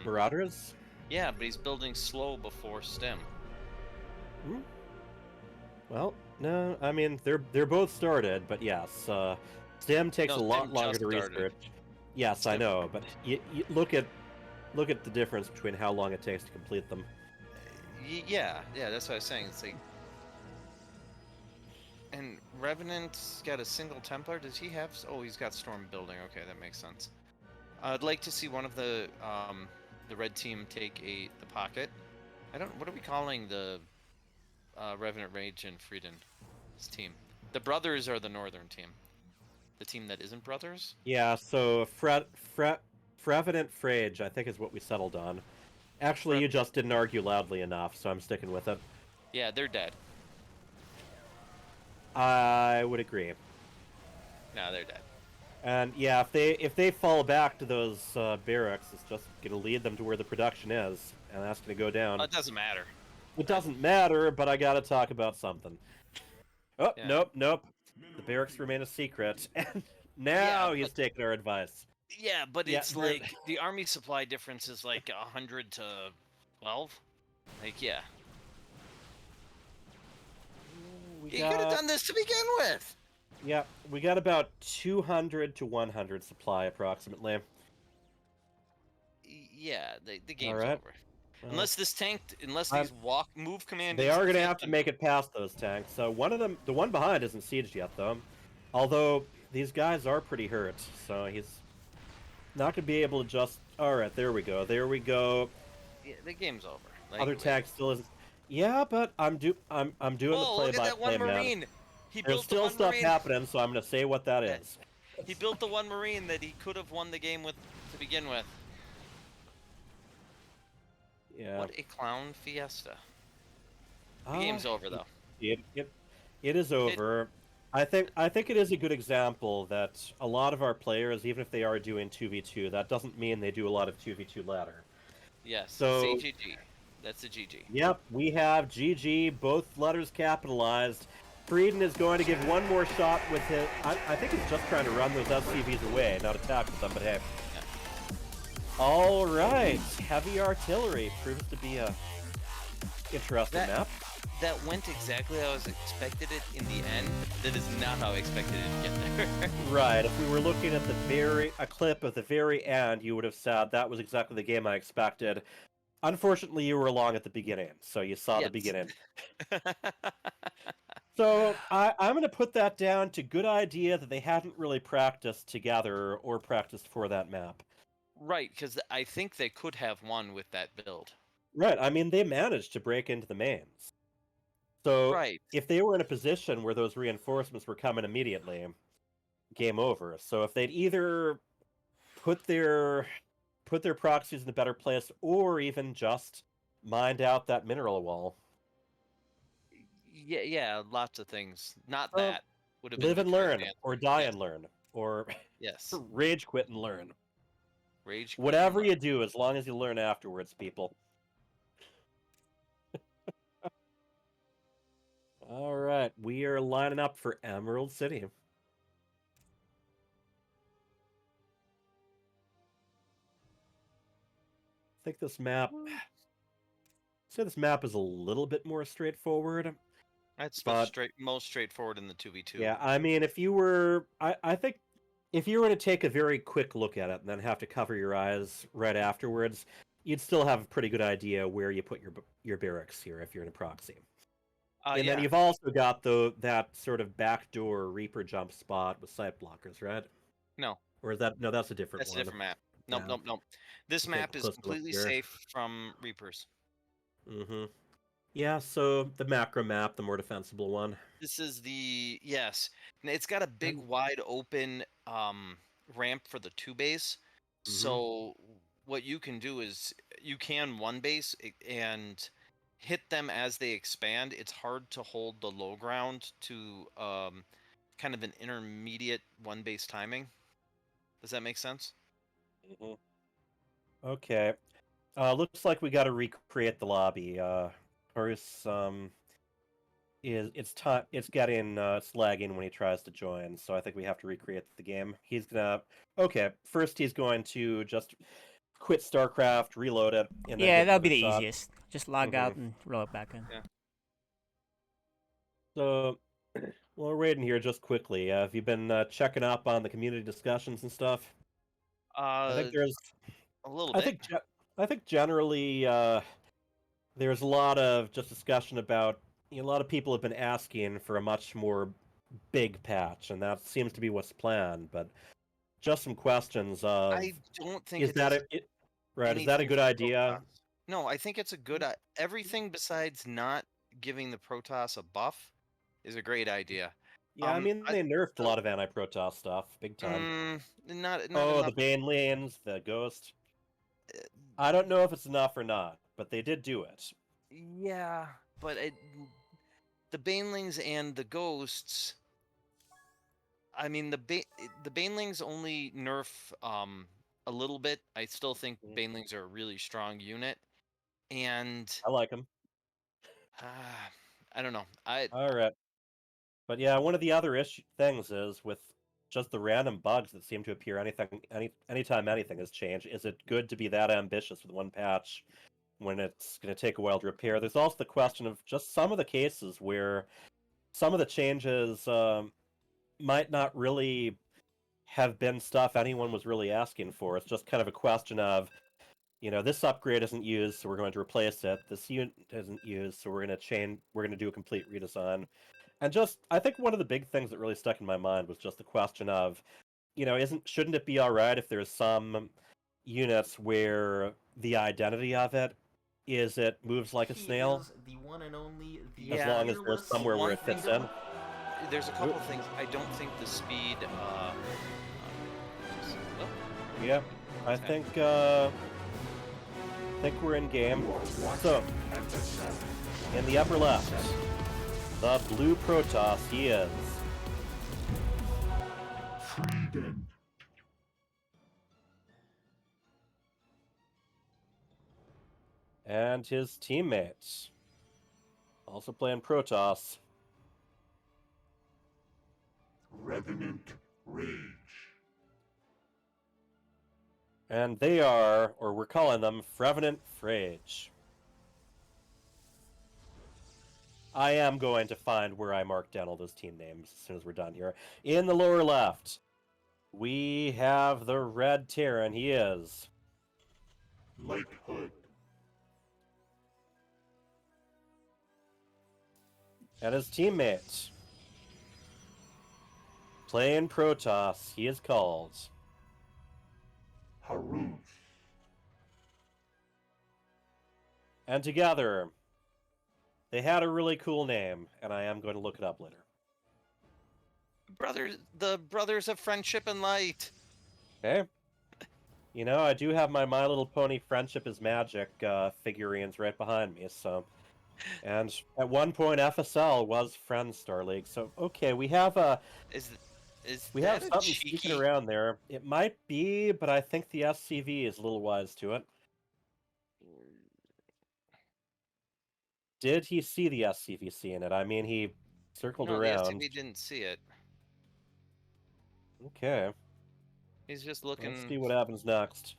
Marauders. Yeah, but he's building slow before stim. Hmm? Well, no, I mean they're both started, but yes, stim takes a lot longer to research. Yes, I know, but you look at the difference between how long it takes to complete them. Yeah, that's what I was saying. It's like, and Revenant's got a single Templar. Does he have? Oh, he's got Storm building. Okay, that makes sense. I'd like to see one of the red team take the pocket. What are we calling the Revenant Rage and Frieden's team? The brothers are the northern team. The team that isn't brothers? Yeah, so Frevenant Frage, I think, is what we settled on. Actually, you just didn't argue loudly enough, so I'm sticking with it. Yeah, they're dead. I would agree. No, they're dead. And yeah, if they fall back to those barracks, it's just gonna lead them to where the production is, and that's gonna go down. It doesn't matter. It doesn't matter, but I gotta talk about something. Oh, Yeah. nope. The barracks remain a secret, and now he's taking our advice. Yeah, but it's like the army supply difference is like 100 to 12. Like, yeah. You could have done this to begin with. Yeah, we got about 200 to 100 supply approximately. Yeah, the game's over. Unless these move command. They are going to have to make it past those tanks. So one of them, the one behind, isn't sieged yet, though. Although these guys are pretty hurt, so he's not going to be able to just. All right, there we go. Yeah, the game's over. Like, Other tank still isn't. Yeah, but I'm doing the play-by-play, look at that one Marine. man. He There's built still the one stuff Marine. happening, so I'm going to say what that is. He built the one Marine that he could have won the game with to begin with. Yeah. What a clown fiesta. The game's over, though. It is over. I think it is a good example that a lot of our players, even if they are doing 2v2, that doesn't mean they do a lot of 2v2 ladder. Yes. So GG. That's a GG. Yep, we have GG, both letters capitalized. Frieden is going to give one more shot with his. I think he's just trying to run those SCVs away, not attack with them. But hey. Yeah. All right, heavy artillery proves to be a interesting map. That went exactly how I was expected it in the end. That is not how I expected it to get there. Right. If we were looking at a clip at the very end, you would have said that was exactly the game I expected. Unfortunately, you were along at the beginning, so you saw the beginning. So I'm going to put that down to good idea that they hadn't really practiced together or practiced for that map. Right, because I think they could have won with that build. Right. I mean, they managed to break into the mains. So if they were in a position where those reinforcements were coming immediately, game over. So if they'd either put their proxies in a better place, or even just mined out that mineral wall. Yeah, lots of things. Not that would have been live and learn, or die and learn, or rage quit and learn. Rage. Whatever you do, as long as you learn afterwards, people. All right, we are lining up for Emerald City. I think this map. So this map is a little bit more straightforward. That's the most straightforward in the 2v2. Yeah, I mean, if you were, I think, if you were to take a very quick look at it and then have to cover your eyes right afterwards, you'd still have a pretty good idea where you put your barracks here if you're in a proxy. And then you've also got that sort of backdoor Reaper jump spot with sight blockers, right? No. Or is that that's a different one? That's a different map. Nope. This map is completely safe from Reapers. Mm-hmm. Yeah, so the macro map, the more defensible one. This is yes. It's got a big, wide open ramp for the 2 base. Mm-hmm. So what you can do is you can one base and hit them as they expand. It's hard to hold the low ground to kind of an intermediate one base timing. Does that make sense? Okay. Looks like we got to recreate the lobby. Horus it's getting it's lagging when he tries to join, so I think we have to recreate the game. He's gonna first he's going to just quit StarCraft, reload it, and then Yeah, hit that'll be another the shot. easiest. Just log out and roll it back in. Yeah. So, well, Raiden here, just quickly. Have you been checking up on the community discussions and stuff? I think there's a little bit. I think generally there's a lot of just discussion about. A lot of people have been asking for a much more big patch, and that seems to be what's planned. But just some questions of. I don't think is it that does right? Is that a anything good for idea? Protoss. No, I think it's a good. Everything besides not giving the Protoss a buff is a great idea. Yeah, I mean they nerfed a lot of anti-Protoss stuff, big time. Not oh, enough. the Banelings, the Ghost. I don't know if it's enough or not, but they did do it. Yeah, but the Banelings and the Ghosts. I mean, the Banelings only nerf a little bit. I still think Banelings are a really strong unit, and I like them. I don't know. All right, but yeah, one of the other things is with just the random bugs that seem to appear anytime anything has changed. Is it good to be that ambitious with one patch when it's going to take a while to repair? There's also the question of just some of the cases where some of the changes might not really have been stuff anyone was really asking for. It's just kind of a question of, this upgrade isn't used, so we're going to replace it. This unit isn't used, so we're going to do a complete redesign. And just, I think one of the big things that really stuck in my mind was just the question of, shouldn't it be all right if there's some units where the identity of it is it moves like a snail? The one and only, as long as there's somewhere where it fits in. There's a couple things. I don't think the speed. Yeah, I think we're in game. So, in the upper left, the blue Protoss, he is. Freedom. And his teammates, also playing Protoss. Revenant Rage. And they are, or we're calling them, Revenant Rage. I am going to find where I marked down all those team names as soon as we're done here. In the lower left, we have the Red Terran. He is Light Hood. And his teammates, playing Protoss, he is called Haruz. And together, they had a really cool name, and I am going to look it up later. The Brothers of Friendship and Light. Okay. I do have my My Little Pony Friendship is Magic figurines right behind me, so... And at one point, FSL was Friends Star League, so okay, we have a... We have something sneaking around there. It might be, but I think the SCV is a little wise to it. Did he see the SCVC in it? I mean, he circled around. The SCV didn't see it. Okay. He's just looking. Let's see what happens next.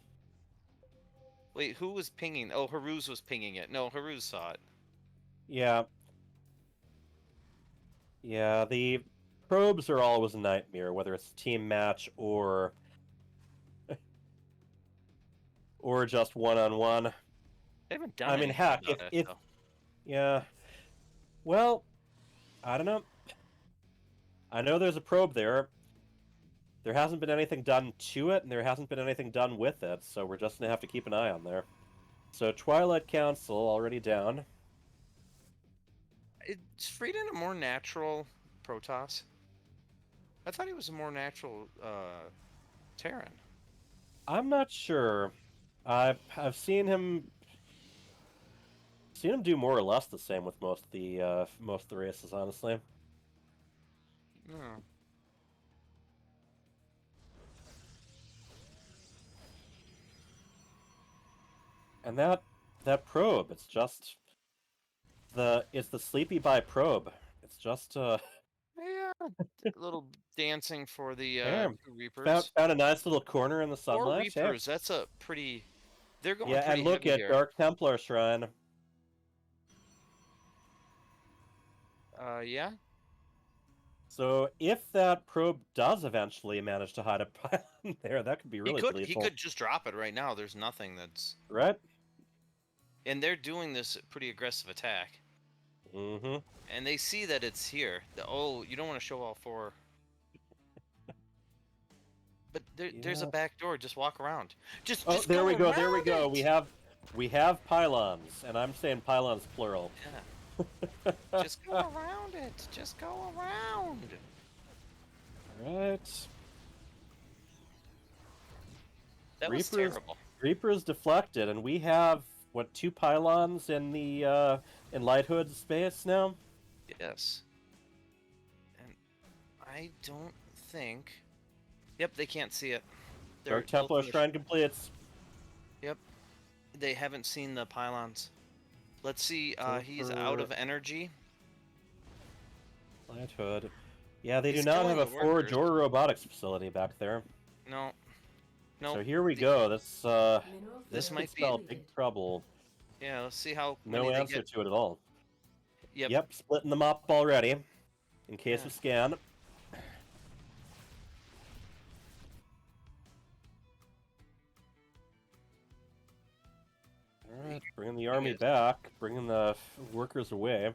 Wait, who was pinging? Oh, Haruz was pinging it. No, Haruz saw it. Yeah. Yeah, the probes are always a nightmare, whether it's a team match or just one-on-one. They haven't done. I mean, heck, if yeah. Well, I don't know. I know there's a probe there. There hasn't been anything done to it, and there hasn't been anything done with it, so we're just gonna have to keep an eye on there. So Twilight Council already down. Is Frieden a more natural Protoss? I thought he was a more natural Terran. I'm not sure. I've seen him Seen him do more or less the same with most of the races, honestly. Hmm. And that probe, it's just it's the sleepy by probe. It's just Yeah, a little dancing for the damn. two Reapers. Found a nice little corner in the 4 sunlight. Hey. Reapers. That's a pretty. They're going Yeah, pretty and look heavy at here. Dark Templar Shrine. Yeah. So if that probe does eventually manage to hide a pylon there, that could be really He lethal. could just drop it right now. There's nothing that's right. And they're doing this pretty aggressive attack. Mm-hmm. And they see that it's here. Oh, you don't want to show all 4. But there's a back door. Just walk around. Just there we go. There we go. It. We have pylons, and I'm saying pylons plural. Yeah. Just go around it. Just go around. Right. That was terrible. Reaper's deflected, and we have what 2 pylons in the in Lighthood's space now. Yes. And I don't think. Yep, they can't see it. Dark Templar Shrine completes. Yep. They haven't seen the pylons. Let's see. He's out of energy. Lighthood. Yeah, they He's do not killing have a the forge workers. or robotics facility back there. No. No. So here we go. This might could spell big trouble. Yeah, let's see how No many answer they get. to it at all. Yep. Splitting them up already. In case of scan. Alright, bringing the army back, bringing the workers away.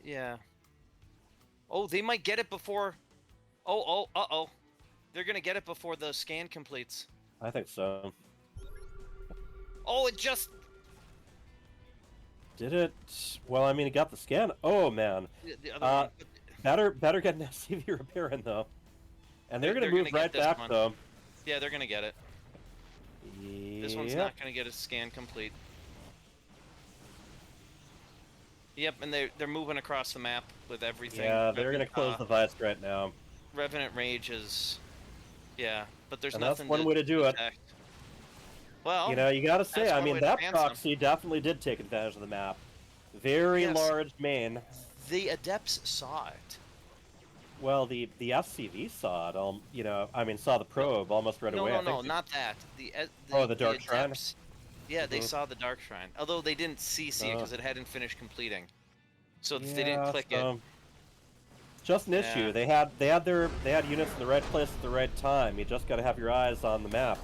Yeah. Oh, they might get it before. Uh-oh. They're gonna get it before the scan completes. I think so. Oh, it just... Did it? Well, I mean, it got the scan. Oh, man. The other one. Better get an SCV repair in, though. And they're going to move gonna right get this back, one. though. Yeah, they're gonna get it. This one's not gonna get a scan complete. Yep, and they're moving across the map with everything. Yeah, they're going to close the vice right now. Revenant Rage is... Yeah, but there's And nothing that's one way to do it. protect. Well, You know, you got to say, that's I one mean, way to that ban proxy definitely did take advantage of the map. Very Yes. large main. The Adepts saw it. Well, the SCV saw it. You know, I mean, saw the probe almost right away. No, not that. The Dark Shrine? Adepts, yeah, they Mhm. saw the Dark Shrine. Although they didn't see it because it hadn't finished completing. So they didn't Yeah, click so- it. Just an Yeah. issue. They had units in the right place at the right time. You just got to have your eyes on the map.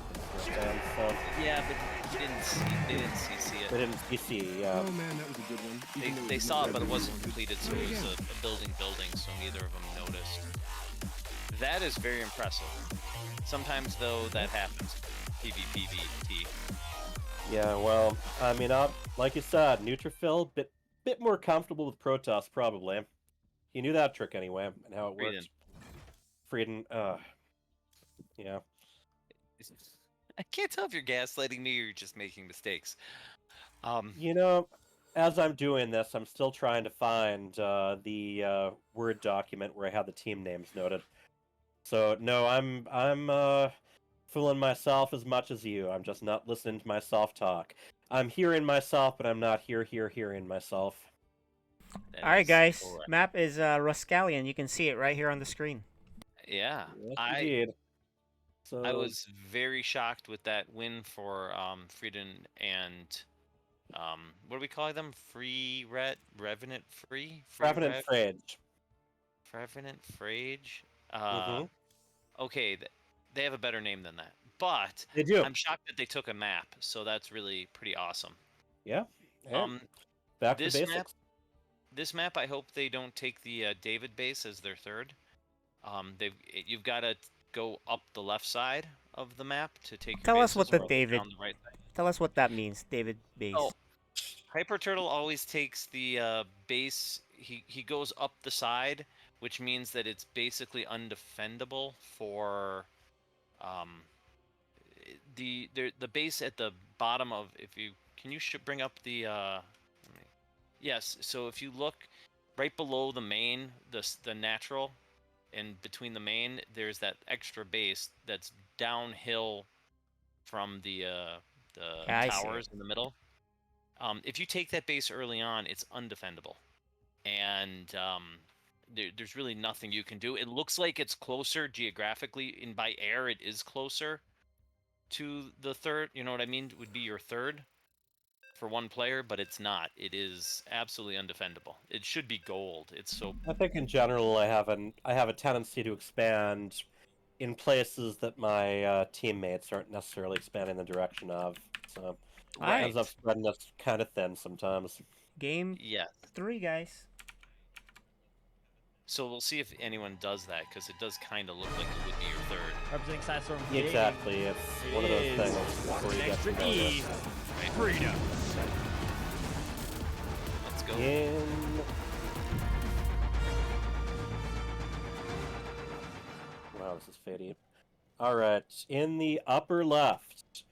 And so Yeah, but they didn't see it. they didn't CC. Yeah. Oh man, that was a good one. They saw it, but it wasn't completed, so it was a building, so neither of them noticed. That is very impressive. Sometimes, though, that happens. PvPvT. Yeah. Well, I mean, like you said, Neutrophil bit more comfortable with Protoss probably. He knew that trick anyway, and how it worked. Frieden. Yeah. I can't tell if you're gaslighting me or you're just making mistakes. You know, as I'm doing this, I'm still trying to find the Word document where I have the team names noted. So no, I'm fooling myself as much as you. I'm just not listening to myself talk. I'm hearing myself, but I'm not hearing myself. All right, guys. Map is Ruscallion. You can see it right here on the screen. Yeah, Indeed. So I was very shocked with that win for Frieden and what do we call them? Revenant Revenant Frage. Revenant Frage. Mhm. Okay, they have a better name than that, but They do. I'm shocked that they took a map, so that's really pretty awesome. Yeah. Back to this basics. This map, I hope they don't take the David base as their third. You've got to go up the left side of the map to take. Tell your us what bases, the or David. down the right side. Tell us what that means, David base. Oh, Hyper Turtle always takes the base. He goes up the side, which means that it's basically undefendable for the base at the bottom of, if you can you bring up the? Yes. So if you look right below the main, the natural, and between the main, there's that extra base that's downhill from the Yeah, I see towers it. in the middle. If you take that base early on, it's undefendable, and there's really nothing you can do. It looks like it's closer geographically, and by air, it is closer to the third. You know what I mean? Would be your third for one player, but it's not. It is absolutely undefendable. It should be gold. It's so. I think in general, I have a tendency to expand in places that my teammates aren't necessarily expanding the direction of. So Right. ends up spreading us kind of thin sometimes. Game Yes. 3, guys. So we'll see if anyone does that, because it does kind of look like it would be your third. Representing Sandstorm. Exactly, it's one of those things before you get to know E. this. Freedom. Let's go. Wow, this is fading. Alright, in the upper left,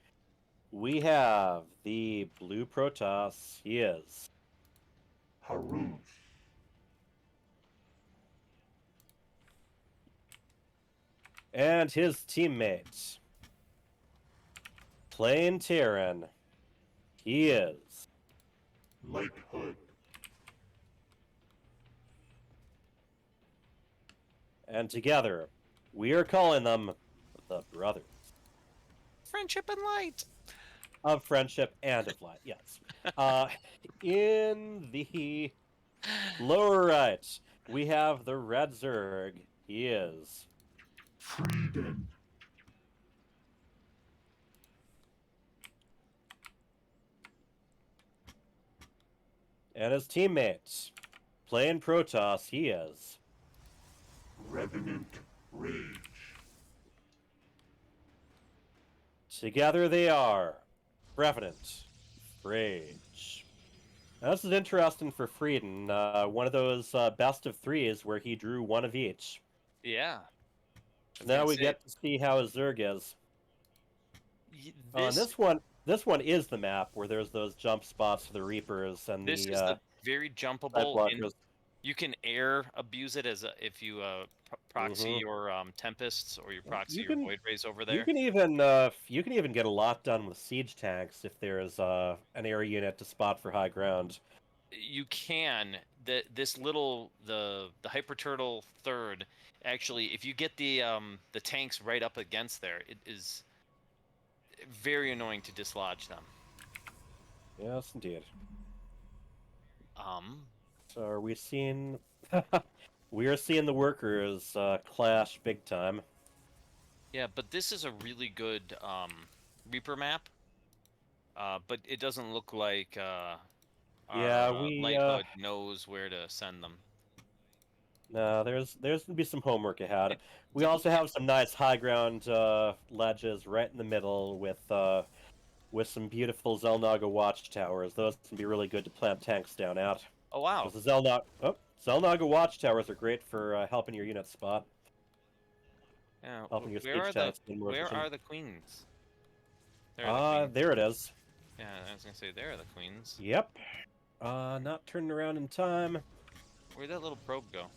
we have the blue Protoss. He is Haruz. And his teammate, Plain Terran. He is Light Hood. And together, we are calling them the Brothers. Friendship and light. Of friendship and of light, yes. In the lower right, we have the Red Zerg. He is Freedom. And his teammates, playing Protoss, he is Revenant Rage. Together they are Revenant Rage. Now, this is interesting for Frieden. One of those best of threes where he drew one of each. Yeah. Now we get to see how his Zerg is. This one is the map where there's those jump spots for the Reapers and This the is the very jumpable, and blockers. you can air abuse it as if you proxy your Tempests or you proxy your Void Rays over there. You can even get a lot done with siege tanks if there's an air unit to spot for high ground. You can. This little the Hyper Turtle third, actually, if you get the tanks right up against there, it is very annoying to dislodge them. Yes, indeed. So are we seeing? We are seeing the workers clash big time. Yeah, but this is a really good Reaper map. But it doesn't look like our Light Hood knows where to send them. No, there's gonna be some homework ahead. We also have some nice high ground ledges right in the middle with some beautiful Zelnaga watchtowers. Those can be really good to plant tanks down at. Oh wow! The Zelnaga watchtowers are great for helping your unit spot. Yeah, helping your where tanks in more where efficient. are the queens? There it is. Yeah, I was gonna say there are the queens. Yep. Not turning around in time. Where'd that little probe go?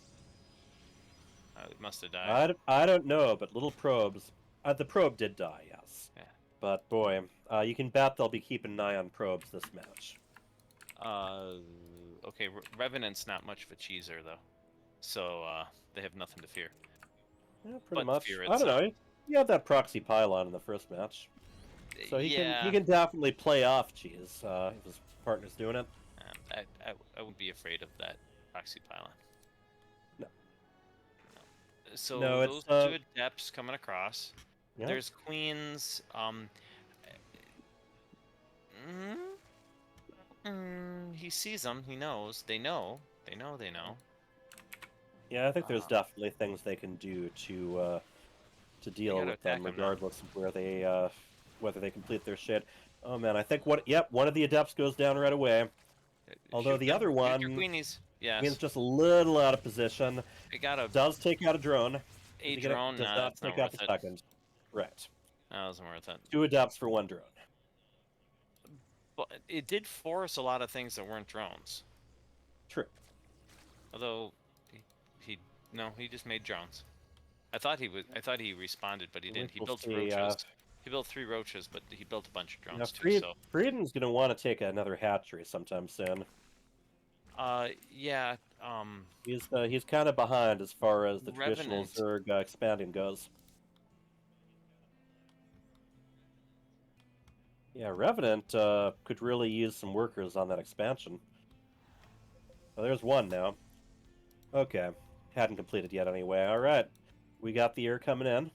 It must have died. I don't know, but little probes. The probe did die, yes. Yeah. But boy, you can bet they'll be keeping an eye on probes this match. Okay, Revenant's not much of a cheeser though, so they have nothing to fear. Yeah, pretty much. Fear I don't know. He had that proxy pylon in the first match, so he can definitely play off cheese if his partner's doing it. I wouldn't be afraid of that proxy pylon. No. So no, those two adepts coming across. Yeah. There's queens. He sees them. He knows. They know. They know. Yeah, I think there's definitely things they can do to deal with them, regardless of where they whether they complete their shit. Oh man, I think one of the adepts goes down right away. Although the other one is just a little out of position. It does take out a drone. A drone does not take out the second. Right. That wasn't worth it. 2 adepts for 1 drone. But it did force a lot of things that weren't drones. True. Although he just made drones. I thought he responded, but he didn't. He We'll built see, roaches. He built 3 roaches, but he built a bunch of Now, drones too. So Frieden's going to want to take another hatchery sometime soon. yeah. He's kind of behind as far as the traditional Revenant. Zerg expanding goes. Yeah, Revenant could really use some workers on that expansion. Well, there's one now. Okay. Hadn't completed yet anyway. Alright. We got the air coming in.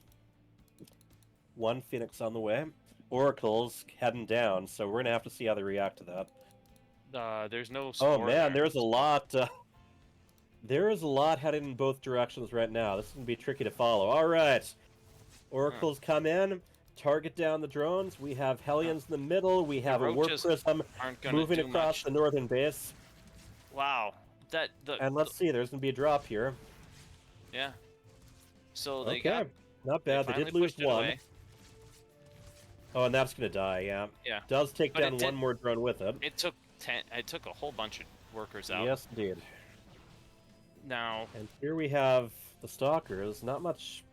1 Phoenix on the way. Oracle's heading down, so we're going to have to see how they react to that. There's no Oh spore man, there. there's a lot. There is a lot headed in both directions right now. This is going to be tricky to follow. Alright. Oracle's come in. Target down the drones. We have Hellions in the middle. We have a Warp Prism moving across the northern base. Wow. And let's see, there's going to be a drop here. Yeah. So they Okay. Not bad. They did lose one. Oh, and that's going to die, yeah. Yeah. Does take down one more drone with it. It took a whole bunch of workers out. Yes, indeed. Now. And here we have the Stalkers. Not much.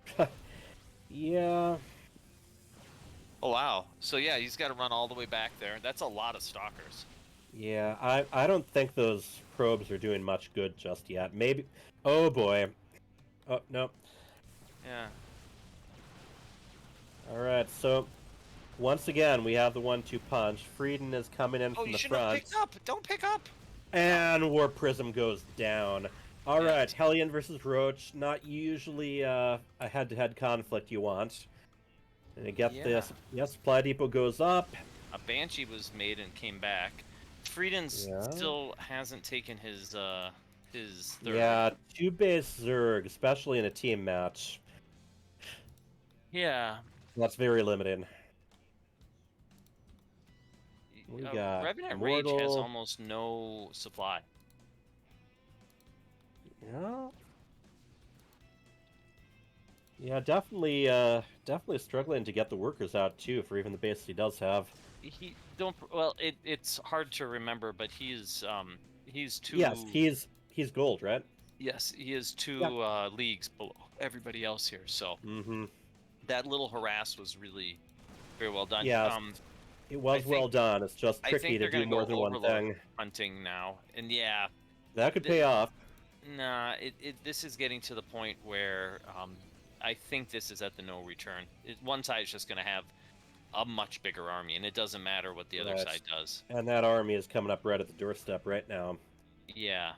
Yeah. Oh wow. So yeah, he's got to run all the way back there. That's a lot of stalkers. Yeah, I don't think those probes are doing much good just yet. Maybe. Oh boy. Oh no. Yeah. All right. So once again, we have the 1-2 punch. Frieden is coming in from the front. Oh, you shouldn't have picked up. Don't pick up. And Warp Prism goes down. All right, Hellion versus Roach. Not usually a head-to-head conflict you want. And you get this. Yes, Supply Depot goes up. A Banshee was made and came back. Frieden still hasn't taken his third. Yeah, 2 base Zerg, especially in a team match. Yeah. That's very limited. We got Revenant Immortal. Rage has almost no supply. Yeah. Yeah, definitely struggling to get the workers out too for even the base he does have. It's hard to remember, but he's two. Yes, he's gold, right? Yes, he is 2 leagues below everybody else here. So that little harass was really very well done. Yeah, it was well done. It's just tricky to do more than one thing. Hunting now, and yeah, that could pay off. Nah, this is getting to the point where I think this is at the no return. One side is just going to have a much bigger army, and it doesn't matter what the other side does. And that army is coming up right at the doorstep right now. Yeah.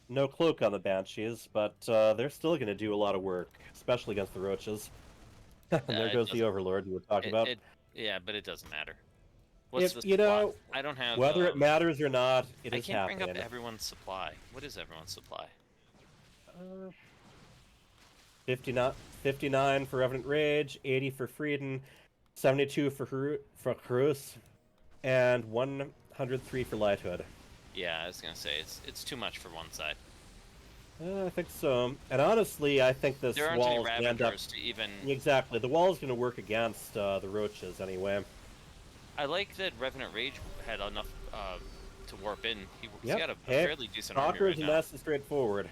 No cloak on the Banshees, but they're still going to do a lot of work, especially against the Roaches. And there goes the Overlord you were talking about. Yeah, but it doesn't matter. I don't have. Whether it matters or not, it is happening. I can't bring up everyone's supply. What is everyone's supply? 59 for Revenant Rage, 80 for Frieden, 72 for Harus, and 103 for Lighthood. Yeah, I was gonna say it's too much for one side. I think so. And honestly, I think this wall is going to end up... Exactly. The wall is going to work against the Roaches anyway. I like that Revenant Rage had enough to warp in. He's got a fairly decent army right now. Nice and straightforward.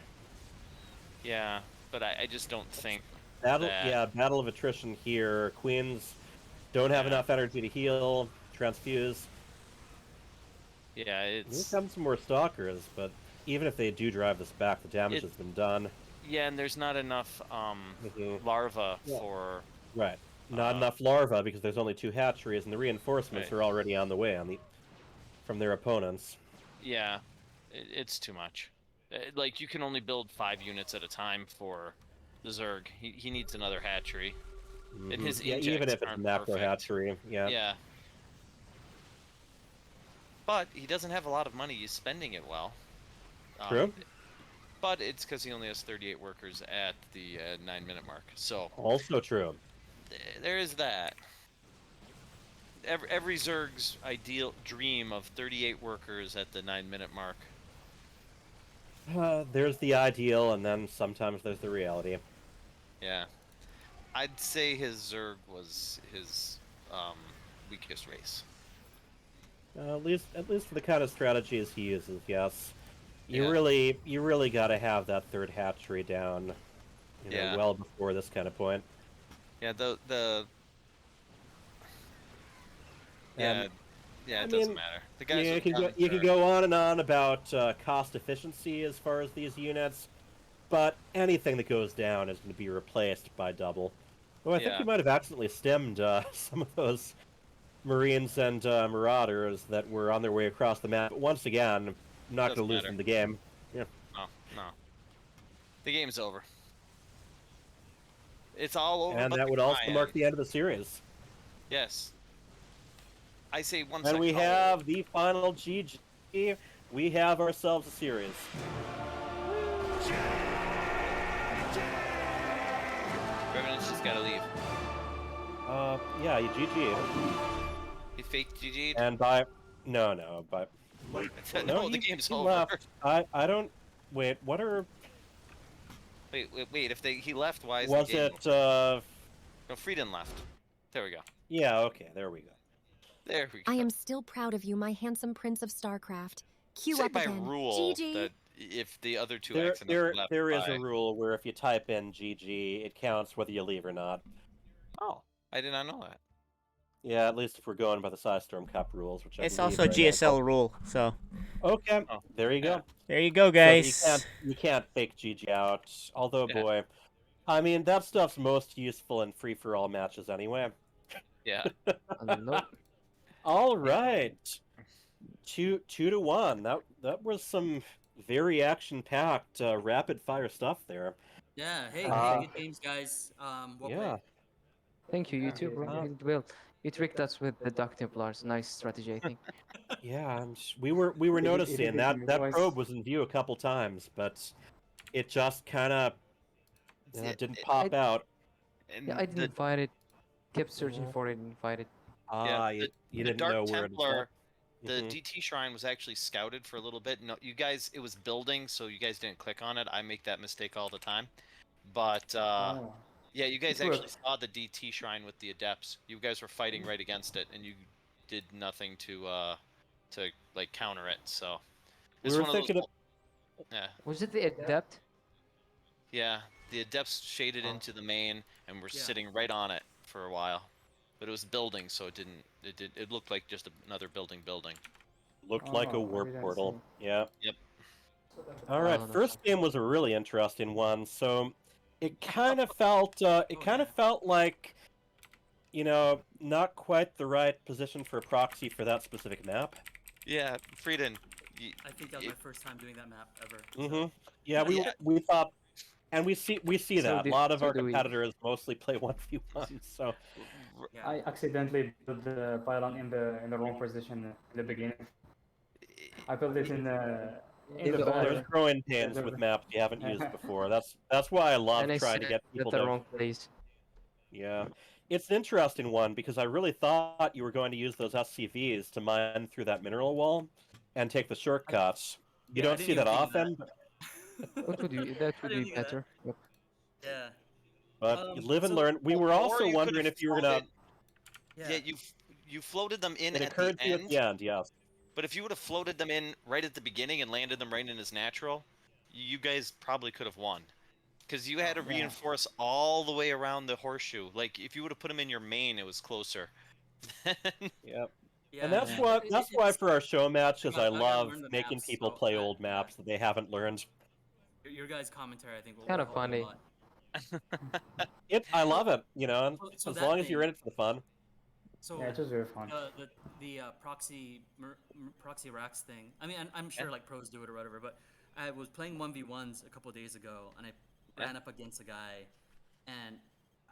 Yeah, but I just don't think battle of attrition here. Queens don't have enough energy to heal, transfuse. Yeah, it's... Here comes some more Stalkers, but even if they do drive this back, the damage has been done. Yeah, and there's not enough larva for... Right. Not enough larva because there's only 2 hatcheries, and the reinforcements are already on the way from their opponents. Yeah, it's too much. Like, you can only build 5 units at a time for the Zerg. He needs another hatchery. And his even if it's a macro hatchery. Yeah. Yeah. But he doesn't have a lot of money. He's spending it well. True. But it's because he only has 38 workers at the 9-minute mark. So also true. There is that. Every Zerg's ideal dream of 38 workers at the 9-minute mark. There's the ideal, and then sometimes there's the reality. Yeah. I'd say his Zerg was his weakest race. At least for the kind of strategies he uses, yes. You Yeah. really got to have that third hatchery down, Yeah. well before this kind of point. Yeah, the And, yeah, yeah, I it doesn't mean, matter. The guys you with can guns you can are go on and on about cost efficiency as far as these units, but anything that goes down is going to be replaced by double. Oh, I think yeah. you might have accidentally stemmed some of those Marines and Marauders that were on their way across the map. But once again, not going Doesn't to lose matter. them the game. Yeah. No, no. The game's over. It's all over And but that the would also mark Cayenne. the end of the series. Yes. I say once And that we color. have the final GG. We have ourselves a series. Revenant's just gotta leave. Yeah, you GG. He faked GG'd? And no, but No, the game's he over. left. I don't. Wait, what are? Wait. If he left, why is Was the game it? No, Frieden left. There we go. Yeah. Okay. There we go. There we go. I am still proud of you, my handsome prince of StarCraft. Cue Say up by again. rule GG. that if the other two There, accidentally left there is by... a rule where if you type in GG, it counts whether you leave or not. Oh, I did not know that. Yeah, at least if we're going by the Storm Cup rules, which I It's believe also a are GSL rule, so. Okay, Oh, there you go. There you go, So guys. you can't fake GG out. Although, Yeah. boy, I mean that stuff's most useful in free for all matches anyway. Yeah. Nope. All right, 2-1. That was some very action-packed, rapid-fire stuff there. Yeah. Hey, good games, guys. Well Yeah. played. Thank you, you too, bro. You did well. You tricked us with the Duck Templars. Nice strategy, I think. Yeah, and we were It noticing did that twice. probe was in view a couple times, but it just kind of didn't pop out. And Yeah, I didn't find it. Kept searching for it and find it. You the didn't Dark know where it was Templar, at. the Mhm. DT Shrine was actually scouted for a little bit. No, you guys, it was building, so you guys didn't click on it. I make that mistake all the time. But, Oh. yeah, you guys Good. actually saw the DT Shrine with the Adepts. You guys were fighting right against it, and you did nothing to like, counter it, so... We It's were one of those... thinking Yeah. Was it the Adept? Yeah, the Adepts shaded into the main, and were sitting right on it for a while. But it was building, so it looked like just another building. Looked like a I warp didn't portal. see. Yeah. Yep. All right, Oh, no. first game was a really interesting one. So it kind of felt like, not quite the right position for a proxy for that specific map. Yeah, Frieden. I think that was my first time doing that map ever. Mm-hmm. Yeah, we thought, and we see So that a lot of so our do we. competitors mostly play 1v1. So Yeah. I accidentally put the pylon in the wrong position in the beginning. I put it in the there's back. growing pains with maps you haven't used before. That's why I love And I trying to said get at people the to. wrong place. Yeah. It's an interesting one because I really thought you were going to use those SCVs to mine through that mineral wall and take the shortcuts. You Yeah, I don't didn't see even that think of that. often, That I would didn't be think of that. better. Yep. Yeah. but you live and So- learn. We were Or also you could've wondering if you were gonna. floated- Yeah. Yeah, you floated them in It at occurred the to you end. at the end, yes. But if you would have floated them in right at the beginning and landed them right in as natural, you guys probably could have won. Because you had to Yeah. reinforce all the way around the horseshoe. Like, if you would have put them in your main, it was closer. Yep. Yeah. And that's Yeah. why for our show matches I I gotta love learn the making maps, people so play old maps that they haven't learned. Your guys' commentary, I think, will Kinda help me a funny. lot. I love it, and So as that long as you're thing- in it for the fun. So Yeah, it was very fun. the proxy racks thing. I mean, I'm sure like pros do it or whatever, but I was playing 1v1s a couple days ago, and I ran up against a guy, and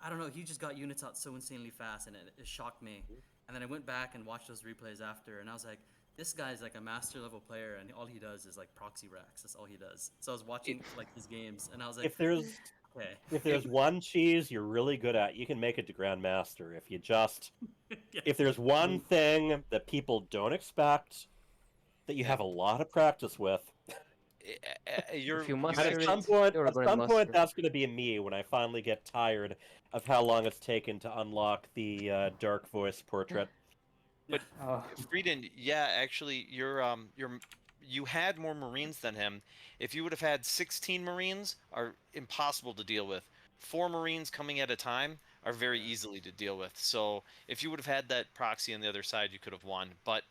I don't know, he just got units out so insanely fast, and it shocked me. And then I went back and watched those replays after, and I was like, this guy's like a master level player, and all he does is like proxy racks. That's all he does. So I was watching like his games, and I was like, If there's okay. if there's one cheese you're really good at, you can make it to Grandmaster. If you just if there's one thing that people don't expect that you have a lot of practice with, You're, If you and master at some it, point, you're a grandmaster. that's going to be me when I finally get tired of how long it's taken to unlock the Dark Voice portrait. But Oh. Frieden, yeah, actually, you had more Marines than him. If you would have had 16 Marines, are impossible to deal with. 4 Marines coming at a time are very easily to deal with. So if you would have had that proxy on the other side, you could have won. But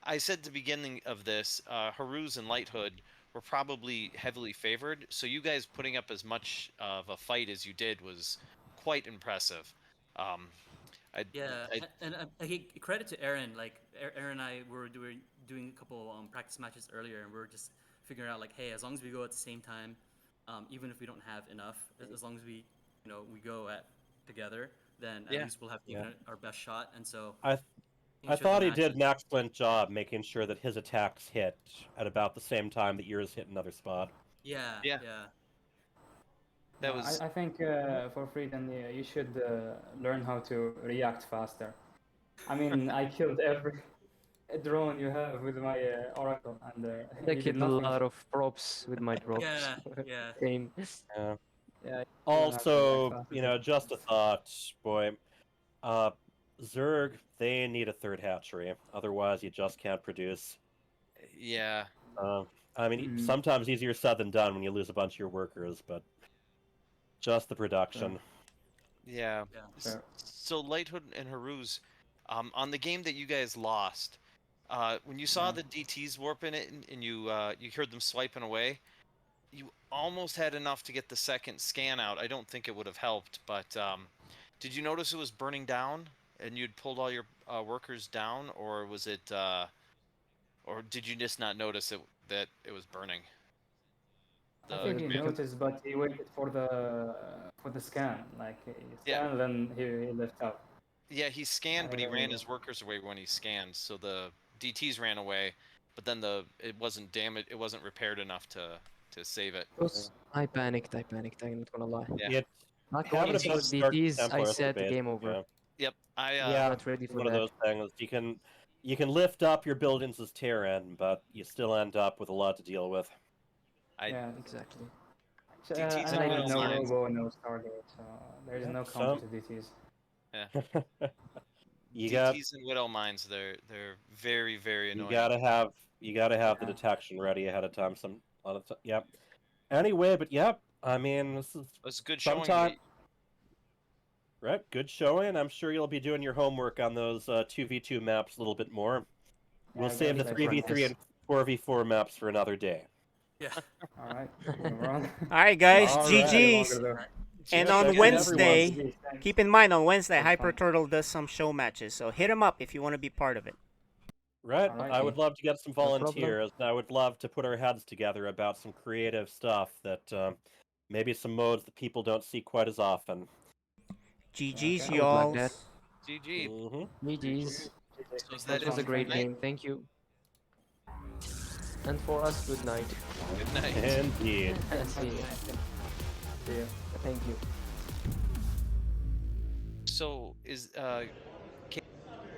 I said at the beginning of this, Haruz and Lighthood were probably heavily favored. So you guys putting up as much of a fight as you did was quite impressive. Um, I, Yeah, I, and credit to Aaron. Like Aaron and I were doing a couple practice matches earlier, and we were just figuring out like, hey, as long as we go at the same time, even if we don't have enough, as long as we we go at together, then at Yeah. least we'll have given it our best shot. And so I each of the thought he did an matches. excellent job making sure that his attacks hit at about the same time that yours hit another spot. Yeah, Yeah. yeah. That was. I think for Frieden, you should learn how to react faster. I mean, I killed every drone you have with my Oracle, and I he did killed a nothing. lot of props with my drops. Yeah, yeah. Game. Yeah. Yeah. You learn how to react Also, faster. just a thought, boy. Zerg, they need a third hatchery. Otherwise, you just can't produce. Yeah. I mean, sometimes easier said than done when you lose a bunch of your workers, but just the production. Yeah. Fair. So Lighthood and Haruz, on the game that you guys lost, when you saw Yeah. the DTs warping it and you heard them swiping away, you almost had enough to get the second scan out. I don't think it would have helped, but did you notice it was burning down and you'd pulled all your workers down, or was it, or did you just not notice that it was burning? I think he Command? noticed, but he waited for the scan. Like he Yeah. scanned, then he left out. Yeah, he scanned, but he ran I, his workers away when he scanned, so the DTs ran away, but then it wasn't damaged, it wasn't repaired enough to save it. Because I panicked, I'm not gonna lie. Yeah. It's Not going having a into big start DTs, I Templars said base. game over. Yeah. Yep. I'm not ready It's for one of that. those things. You can lift up your buildings as Terran, but you still end up with a lot to deal with. yeah, Exactly. DTs and and I had Widow no Mines. robo, no Stargate, so there is no counter to DTs. Yeah. You got DTs and Widow Mines, they're very, very you annoying. gotta have the detection ready ahead of time. Yep. Anyway, but yep. I mean, this is It's a good showing. sometime. Right, good showing. I'm sure you'll be doing your homework on those 2v2 maps a little bit more. We'll Yeah, save the gotta 3v3 and 4v4 maps for another day. Yeah. All right. Move on. All right, guys, All right. GG's. And on Wednesday, keep in mind on Wednesday, Hyper Turtle does some show matches, so hit him up if you want to be part of it. Right, Alrighty. I would love to get some No problem. volunteers. I would love to put our heads together about some creative stuff that maybe some modes that people don't see quite as often. GG's, I would y'all. like that. GG. GG's. So is That that was it a for great tonight? game. Thank you. And for us, good night. Good night. Indeed. See you. See ya. Thank you. So is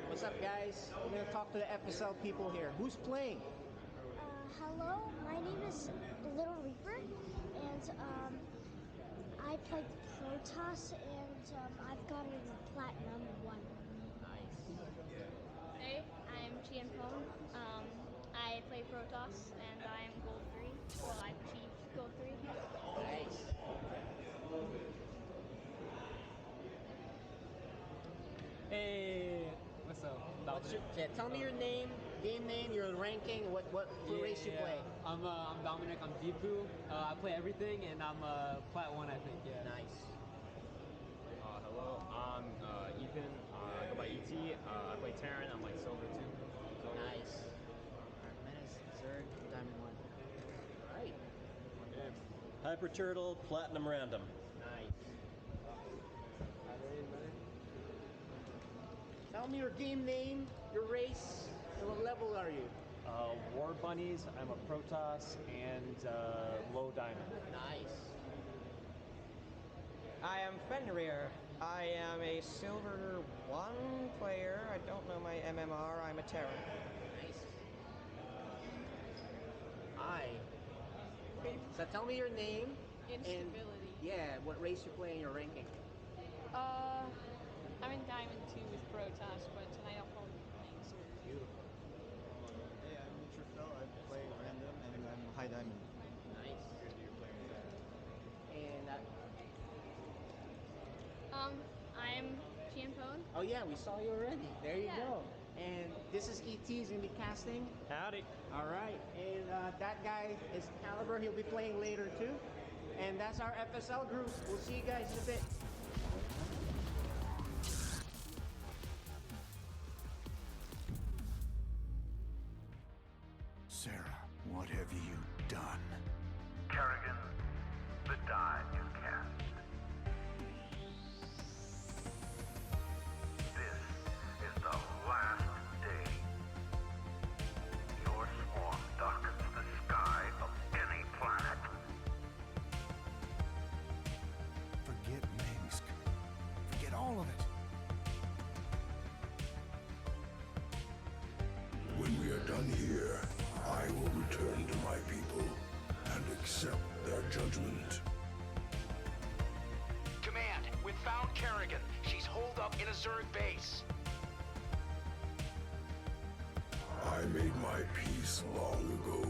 What's up, guys? We're gonna talk to the FSL people here. Who's playing? Hello, my name is Little Reaper, and I play Protoss, and I've gotten Platinum 1. Nice. Hey, I'm Chien Pong. I play Protoss, and I am Gold 3. Well, I've achieved Gold 3. Nice. Hey, what's up? Tell me your name, game name, your ranking, what race you play. I'm Dominic. I'm Deepu. I play everything, and I'm Plat 1, I think. Yeah. Nice. Hello, I'm Ethan. I go by ET. I play Terran. I'm like Silver 2. Nice. Menace, Zerg, Diamond 1. Alright. Hyper Turtle, Platinum Random. Nice. Tell me your game name, your race, and what level are you? War Bunnies. I'm a Protoss and low diamond. Nice. I am Fenrir. I am a Silver 1 player. I don't know my MMR. I'm a Terran. Nice. So tell me your name. Instability. Yeah, what race you play and your ranking. I'm in Diamond 2 with Protoss, but tonight I'll probably be playing Oh yeah, we saw you already. There you Yeah. go. And this is ET. He's gonna be casting. Howdy. All right. And that guy is Caliber. He'll be playing later too. And that's our FSL group. We'll see you guys in a bit. Sarah, what have you done? Kerrigan, the die is cast. This is the last day. Your swarm darkens the sky of any planet. Forget Minsk. Forget all of it. When we are done here, I will return to my people and accept their judgment. Command, we've found Kerrigan. She's holed up in a Zerg base. I made my peace long ago.